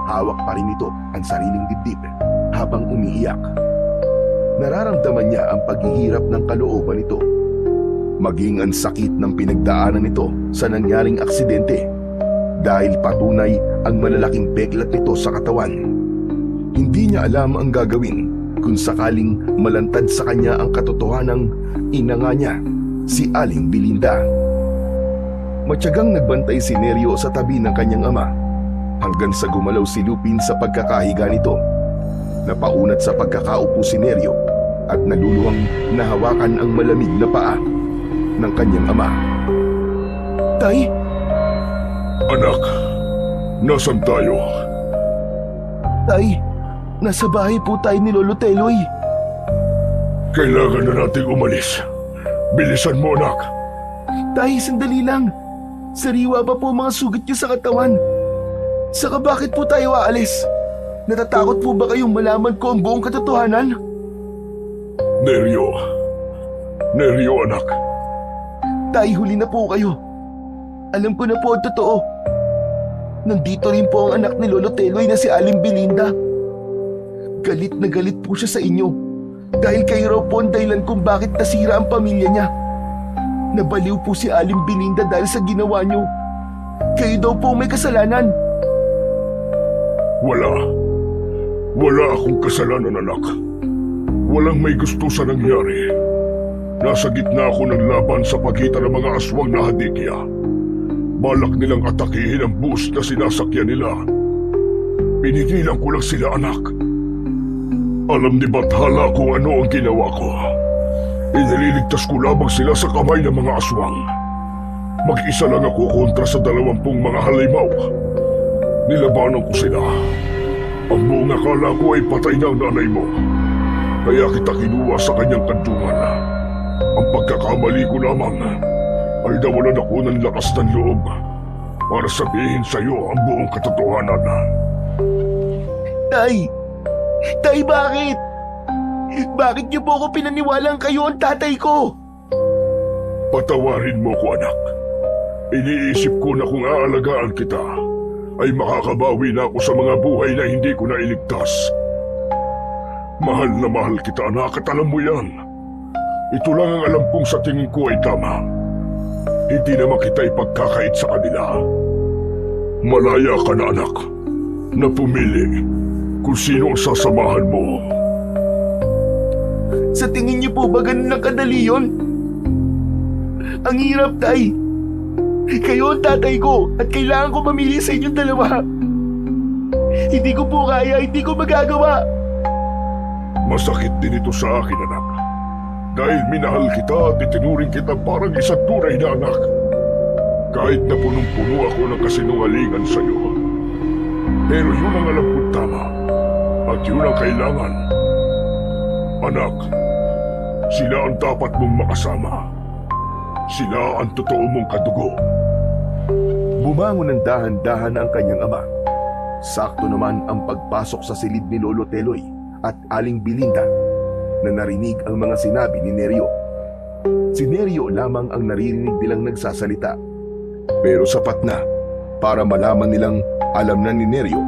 Speaker 3: Hawak pa rin ito ang sariling dibdib habang umiiyak. Nararamdaman niya ang paghihirap ng kalooban nito. Maging ang sakit ng pinagdaanan nito sa nangyaring aksidente dahil patunay ang malalaking beklat nito sa katawan. Hindi niya alam ang gagawin kung sakaling malantad sa kanya ang katotohanang ina nga niya, si Aling Belinda. Matyagang nagbantay si Neryo sa tabi ng kanyang ama hanggang sa gumalaw si Lupin sa pagkakahiga nito. Napaunat sa pagkakaupo si Neryo at naluluwang nahawakan ang malamig na paa ng kanyang ama.
Speaker 1: Tay,
Speaker 4: Anak, nasan tayo?
Speaker 1: Tay, nasa bahay po tayo ni Lolo Teloy.
Speaker 4: Kailangan na nating umalis. Bilisan mo, anak.
Speaker 1: Tay, sandali lang. Sariwa pa po mga sugat niyo sa katawan. Saka bakit po tayo aalis? Natatakot po ba kayong malaman ko ang buong katotohanan?
Speaker 4: Neryo. Neryo, anak.
Speaker 1: Tay, huli na po kayo. Alam ko na po ang totoo. Nandito rin po ang anak ni Lolo Teloy na si Aling Belinda. Galit na galit po siya sa inyo dahil kayo raw po ang dahilan kung bakit nasira ang pamilya niya. Nabaliw po si Aling Belinda dahil sa ginawa niyo. Kayo daw po may kasalanan.
Speaker 4: Wala akong kasalanan, anak. Walang may gusto sa nangyari. Nasa gitna ako ng laban sa pagitan ng mga aswang na hadikya. Balak nilang atakihin ang bus na sinasakyan nila. Pinigilan ko lang sila, anak. Alam ni Bathala kung ano ang ginawa ko. Inililigtas ko lamang sila sa kamay ng mga aswang. Mag-isa lang ako kontra sa 20 mga halimaw. Nilabanan ko sila. Ang buong akala ko ay patay na ang nanay mo. Kaya kita kinuha sa kanyang kantungan. Ang pagkakamali ko lamang ay nawalan ako ng lakas ng loob para sabihin sa iyo ang buong katotohanan.
Speaker 1: Tay! Tay, bakit? Bakit niyo po ako pinaniwalang kayo ang tatay ko?
Speaker 4: Patawarin mo ko, anak. Iniisip ko na kung aalagaan kita, ay makakabawi na ako sa mga buhay na hindi ko nailigtas. Mahal na mahal kita, anak, at alam mo yan. Ito lang ang alam kong sa tingin ko ay tama. Hindi naman kita ipagkakait sa kanila. Malaya ka na, anak, na pumili kung sino ang sasamahan mo.
Speaker 1: Sa tingin niyo po ba ganun lang kadali yun? Ang hirap, Tay. Kayo ang tatay ko at kailangan ko mamili sa inyong dalawa. Hindi ko po kaya, hindi ko magagawa.
Speaker 4: Masakit din ito sa akin, anak. Dahil minahal kita at itinuring kita parang isang tunay na anak. Kahit na punong-puno ako ng kasinungalingan sa iyo. Pero yun ang alam kong tama. At yun ang kailangan. Anak, sila ang dapat mong makasama. Sila ang totoo mong kadugo.
Speaker 3: Bumangon ng dahan-dahan ang kanyang ama. Sakto naman ang pagpasok sa silid ni Lolo Teloy at Aling Belinda na narinig ang mga sinabi ni Neryo. Si Neryo lamang ang naririnig nilang nagsasalita. Pero sapat na para malaman nilang alam na ni Neryo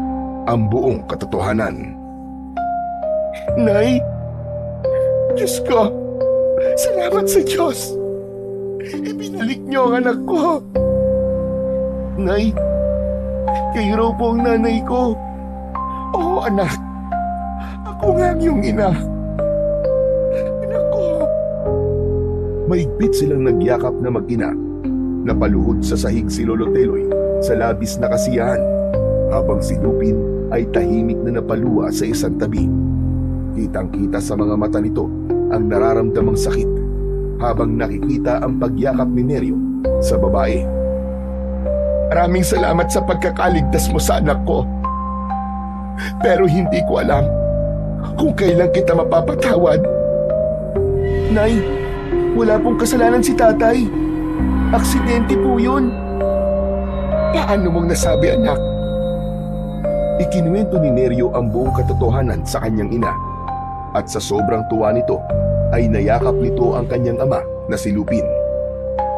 Speaker 3: ang buong katotohanan.
Speaker 1: Nay! Diyos ko! Salamat sa Diyos! Ibinalik niyo ang anak ko! Nay! Kayo raw po ang nanay ko! Oo, anak! Ako nga ang iyong ina! Anak ko!
Speaker 3: Mahigpit silang nagyakap na mag-ina. Napaluhod sa sahig si Lolo Teloy sa labis na kasiyahan habang si Lupin ay tahimik na napaluwa sa isang tabi. Kitang-kita sa mga mata nito ang nararamdamang sakit habang nakikita ang pagyakap ni Neryo sa babae.
Speaker 1: Maraming salamat sa pagkakaligtas mo sa anak ko. Pero hindi ko alam kung kailan kita mapapatawad. Nay, wala pong kasalanan si tatay. Aksidente po yun.
Speaker 3: Paano mong nasabi, anak? Ikinuwento ni Neryo ang buong katotohanan sa kanyang ina. At sa sobrang tuwa nito, ay nayakap nito ang kanyang ama na si Lupin.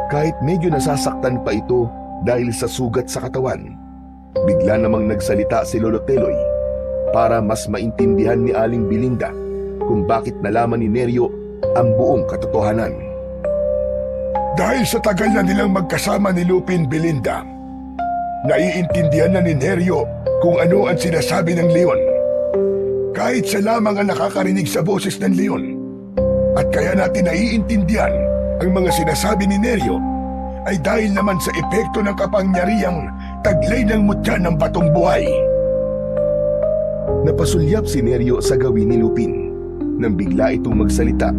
Speaker 3: Kahit medyo nasasaktan pa ito dahil sa sugat sa katawan, bigla namang nagsalita si Lolo Teloy para mas maintindihan ni Aling Belinda kung bakit nalaman ni Neryo ang buong katotohanan.
Speaker 4: Dahil sa tagal na nilang magkasama ni Lupin, Belinda, naiintindihan na ni Neryo kung ano ang sinasabi ng leon. Kahit siya lamang ang nakakarinig sa boses ng leon. At kaya natin naiintindihan ang mga sinasabi ni Neryo ay dahil naman sa epekto ng kapangyarihang taglay ng mutya ng batong buhay.
Speaker 3: Napasulyap si Neryo sa gawin ni Lupin nang bigla itong magsalita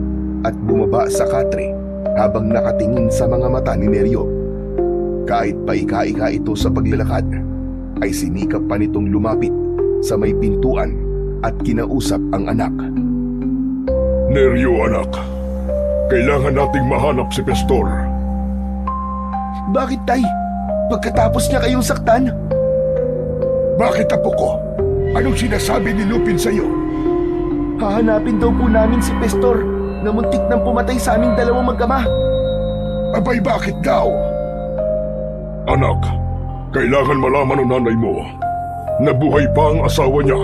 Speaker 3: at bumaba sa katre habang nakatingin sa mga mata ni Neryo. Kahit paika-ika ito sa paglalakad, ay sinikap pa nitong lumapit sa may pintuan at kinausap ang anak.
Speaker 4: Neryo, anak, kailangan nating mahanap si Pastor.
Speaker 1: Bakit, tay? Pagkatapos niya kayong saktan?
Speaker 4: Bakit, apo ko? Anong sinasabi ni Lupin sa'yo?
Speaker 1: Hahanapin daw po namin si Pastor na muntik nang pumatay sa aming dalawang mag-ama.
Speaker 4: Abay, bakit daw? Anak, kailangan malaman ng nanay mo na buhay pa ang asawa niya.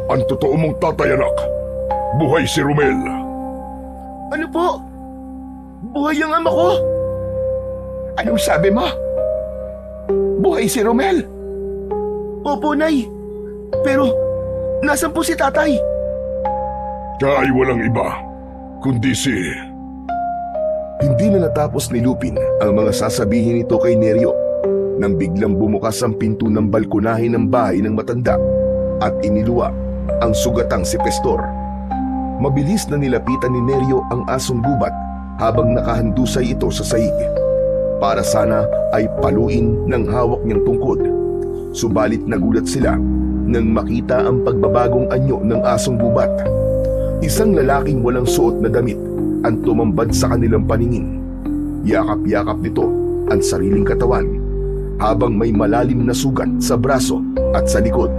Speaker 4: Ang totoo mong tatay, anak, buhay si Romel.
Speaker 1: Ano po? Buhay ang ama ko?
Speaker 3: Anong sabi mo? Buhay si Romel?
Speaker 1: Opo, Nay. Pero, nasan po si tatay?
Speaker 4: Siya ay walang iba, kundi si...
Speaker 3: Hindi na natapos ni Lupin ang mga sasabihin nito kay Neryo nang biglang bumukas ang pinto ng balkonahe ng bahay ng matanda at iniluwa ang sugatang si Pastor. Mabilis na nilapitan ni Neryo ang asong gubat habang nakahandusay ito sa sahig. Para sana ay paluin ng hawak niyang tungkod. Subalit nagulat sila nang makita ang pagbabagong anyo ng asong gubat. Isang lalaking walang suot na damit ang tumambad sa kanilang paningin. Yakap-yakap nito ang sariling katawan habang may malalim na sugat sa braso at sa likod.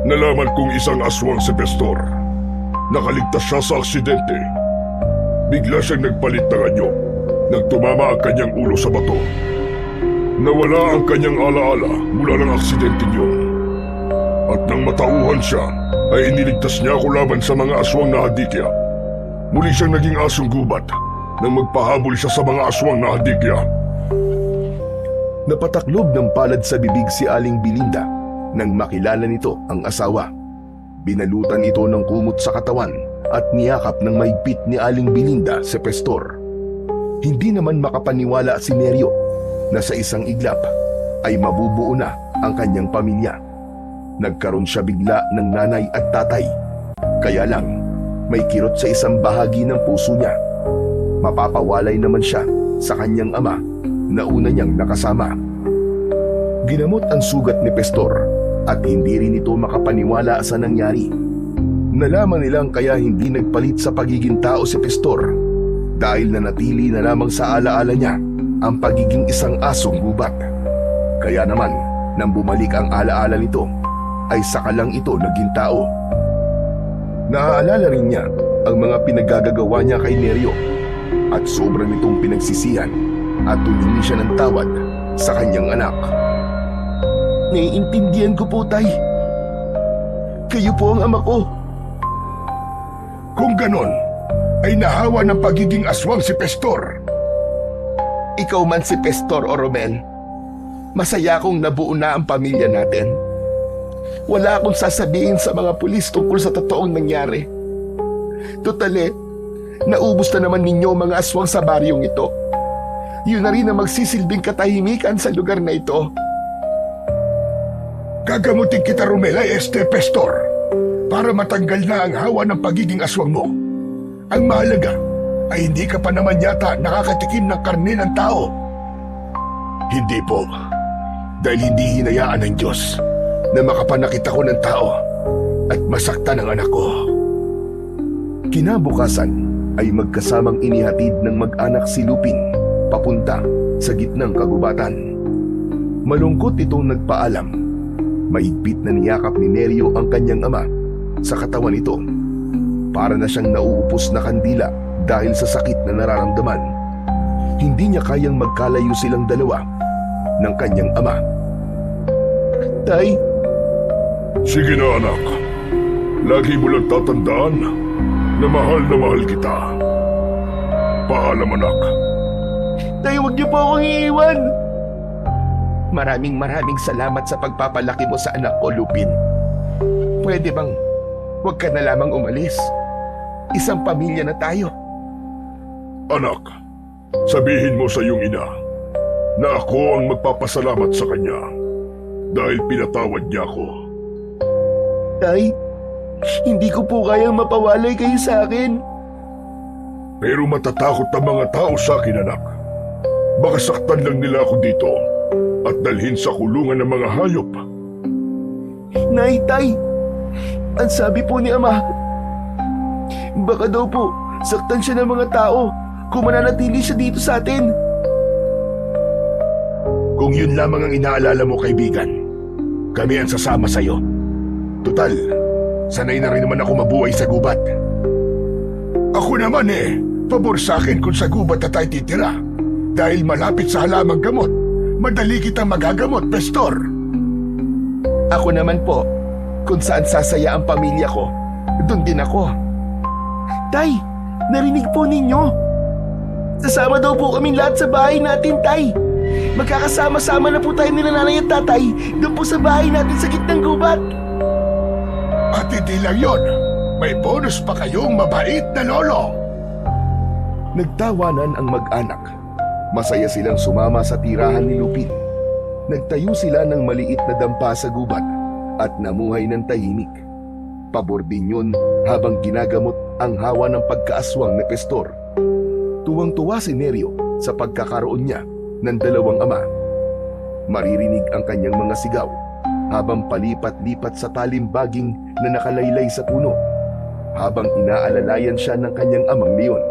Speaker 4: Nalaman kong isang aswang si Pastor. Nakaligtas siya sa aksidente. Bigla siyang nagpalit ng anyo nang tumama ang kanyang ulo sa bato. Nawala ang kanyang alaala mula ng aksidente niyon. At nang matauhan siya, ay iniligtas niya ako laban sa mga aswang na hadikya. Muli siyang naging asong gubat nang magpahabol siya sa mga aswang na hadikya.
Speaker 3: Napataklob ng palad sa bibig si Aling Belinda nang makilala nito ang asawa. Binalutan ito ng kumot sa katawan at niyakap ng mahigpit ni Aling Belinda si Pastor. Hindi naman makapaniwala si Neryo na sa isang iglap ay mabubuo na ang kanyang pamilya. Nagkaroon siya bigla ng nanay at tatay. Kaya lang, may kirot sa isang bahagi ng puso niya. Mapapawalay naman siya sa kanyang ama na una niyang nakasama. Ginamot ang sugat ni Pastor at hindi rin ito makapaniwala sa nangyari. Nalaman nilang kaya hindi nagpalit sa pagiging tao si Pastor dahil nanatili na lamang sa alaala niya ang pagiging isang asong gubat. Kaya naman, nang bumalik ang alaala nito, ay saka lang ito naging tao. Naaalala rin niya ang mga pinaggagawa niya kay Neryo at sobrang nitong pinagsisihan at humingi siya ng tawad sa kanyang anak.
Speaker 1: Naiintindihan ko po, tay. Kayo po ang ama ko.
Speaker 4: Kung ganon, ay nahawa ng pagiging aswang si Pastor.
Speaker 1: Ikaw man si Pastor o Romel, masaya akong nabuo na ang pamilya natin. Wala akong sasabihin sa mga pulis tungkol sa totoong nangyari. Totale, naubos na naman ninyo mga aswang sa baryong ito. Yun na rin ang magsisilbing katahimikan sa lugar na ito.
Speaker 4: Gagamutin kita, Romel, ay Pastor, para matanggal na ang hawa ng pagiging aswang mo. Ang mahalaga ay hindi ka pa naman yata nakakatikim ng karne ng tao. Hindi po, dahil hindi hinayaan ng Diyos na makapanakit ako ng tao at masaktan ang anak ko.
Speaker 3: Kinabukasan, ay magkasamang inihatid ng mag-anak si Lupin papunta sa gitnang kagubatan. Malungkot itong nagpaalam. Mahigpit na niyakap ni Neryo ang kanyang ama sa katawan nito. Para na siyang nauupos na kandila dahil sa sakit na nararamdaman. Hindi niya kayang magkalayo silang dalawa ng kanyang ama.
Speaker 1: Tay,
Speaker 4: Sige na anak. Lagi mo lang tatandaan na mahal kita. Paalam anak.
Speaker 1: tay, huwag niyo po akong iiwan. Maraming salamat sa pagpapalaki mo sa anak ko, Lupin. Pwede bang huwag ka na lamang umalis? Isang pamilya na tayo.
Speaker 4: Anak, sabihin mo sa iyong ina na ako ang magpapasalamat sa kanya dahil pinatawad niya ako.
Speaker 1: Tay, hindi ko po kayang mapawalay kayo sa akin.
Speaker 4: Pero matatakot ang mga tao sa akin, anak. Baka saktan lang nila ako dito at dalhin sa kulungan ng mga hayop.
Speaker 1: Nay, tay, ang sabi po ni Ama, baka daw po saktan siya ng mga tao kung mananatili siya dito sa atin.
Speaker 3: Kung yun lamang ang inaalala mo, kaibigan, kami ang sasama sa'yo. Tutal, sanay na rin naman ako mabuhay sa gubat.
Speaker 4: Ako naman pabor sa akin kung sa gubat na tayo titira. Dahil malapit sa halamang gamot, madali kitang magagamot, Pastor.
Speaker 1: Ako naman po, kung saan sasaya ang pamilya ko, doon din ako. Tay, narinig po ninyo. Sasama daw po kaming lahat sa bahay natin, Tay. Magkakasama-sama na po tayo nila nanay at tatay doon po sa bahay natin sa gitnang gubat.
Speaker 4: At hindi lang yun, may bonus pa kayong mabait na lolo.
Speaker 3: Nagtawanan ang mag-anak. Masaya silang sumama sa tirahan ni Lupin. Nagtayo sila ng maliit na dampa sa gubat at namuhay ng tahimik. Pabor din yun habang ginagamot ang hawa ng pagkaaswang ni Pastor. Tuwang-tuwa si Neryo sa pagkakaroon niya ng dalawang ama. Maririnig ang kanyang mga sigaw habang palipat-lipat sa talimbaging na nakalaylay sa puno, habang inaalalayan siya ng kanyang amang leon.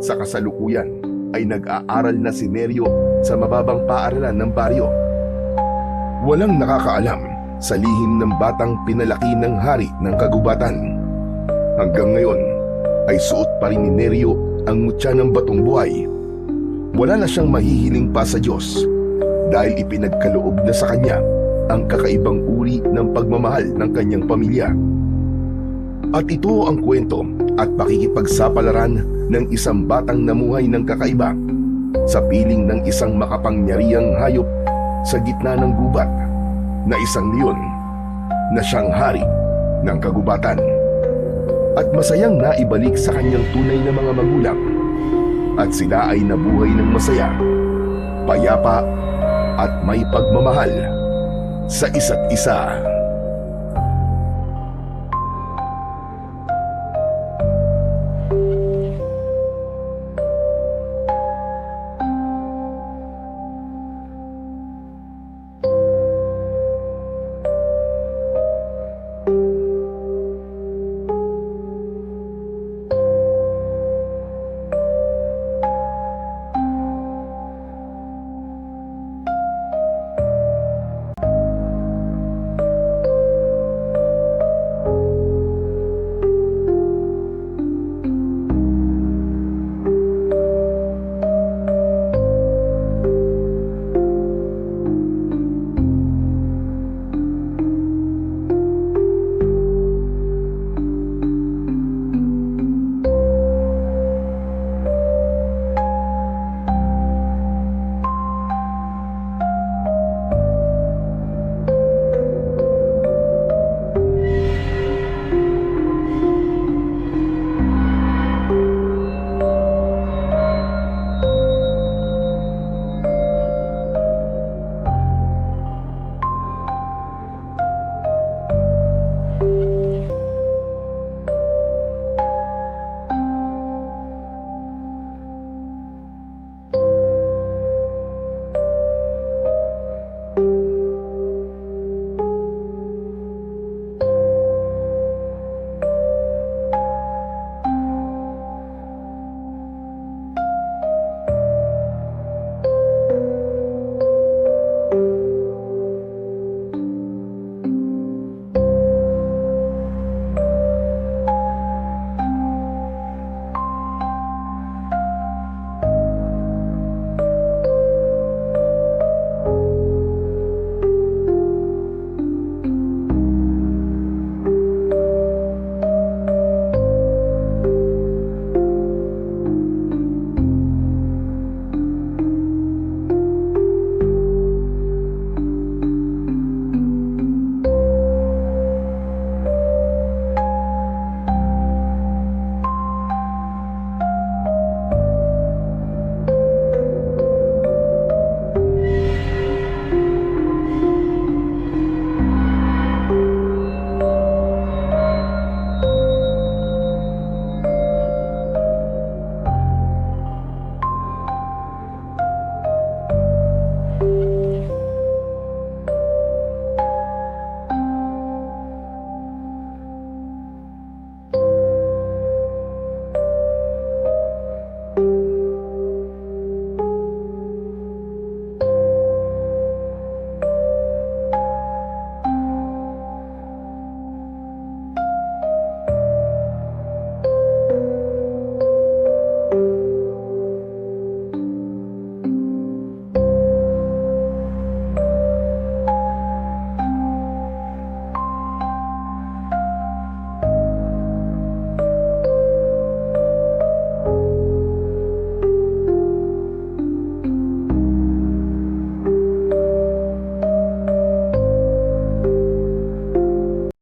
Speaker 3: Sa kasalukuyan ay nag-aaral na si Neryo sa mababang paaralan ng baryo. Walang nakakaalam sa lihim ng batang pinalaki ng hari ng kagubatan. Hanggang ngayon ay suot pa rin ni Neryo ang mutya ng batong buhay. Wala na siyang mahihiling pa sa Diyos dahil ipinagkaloob na sa kanya ang kakaibang uri ng pagmamahal ng kanyang pamilya. At ito ang kwento at pakikipagsapalaran ng isang batang namuhay ng kakaiba sa piling ng isang makapangyarihang hayop sa gitna ng gubat na isang leon na siyang hari ng kagubatan. At masayang naibalik sa kanyang tunay na mga magulang at sila ay nabuhay ng masaya, payapa at may pagmamahal sa isa't isa.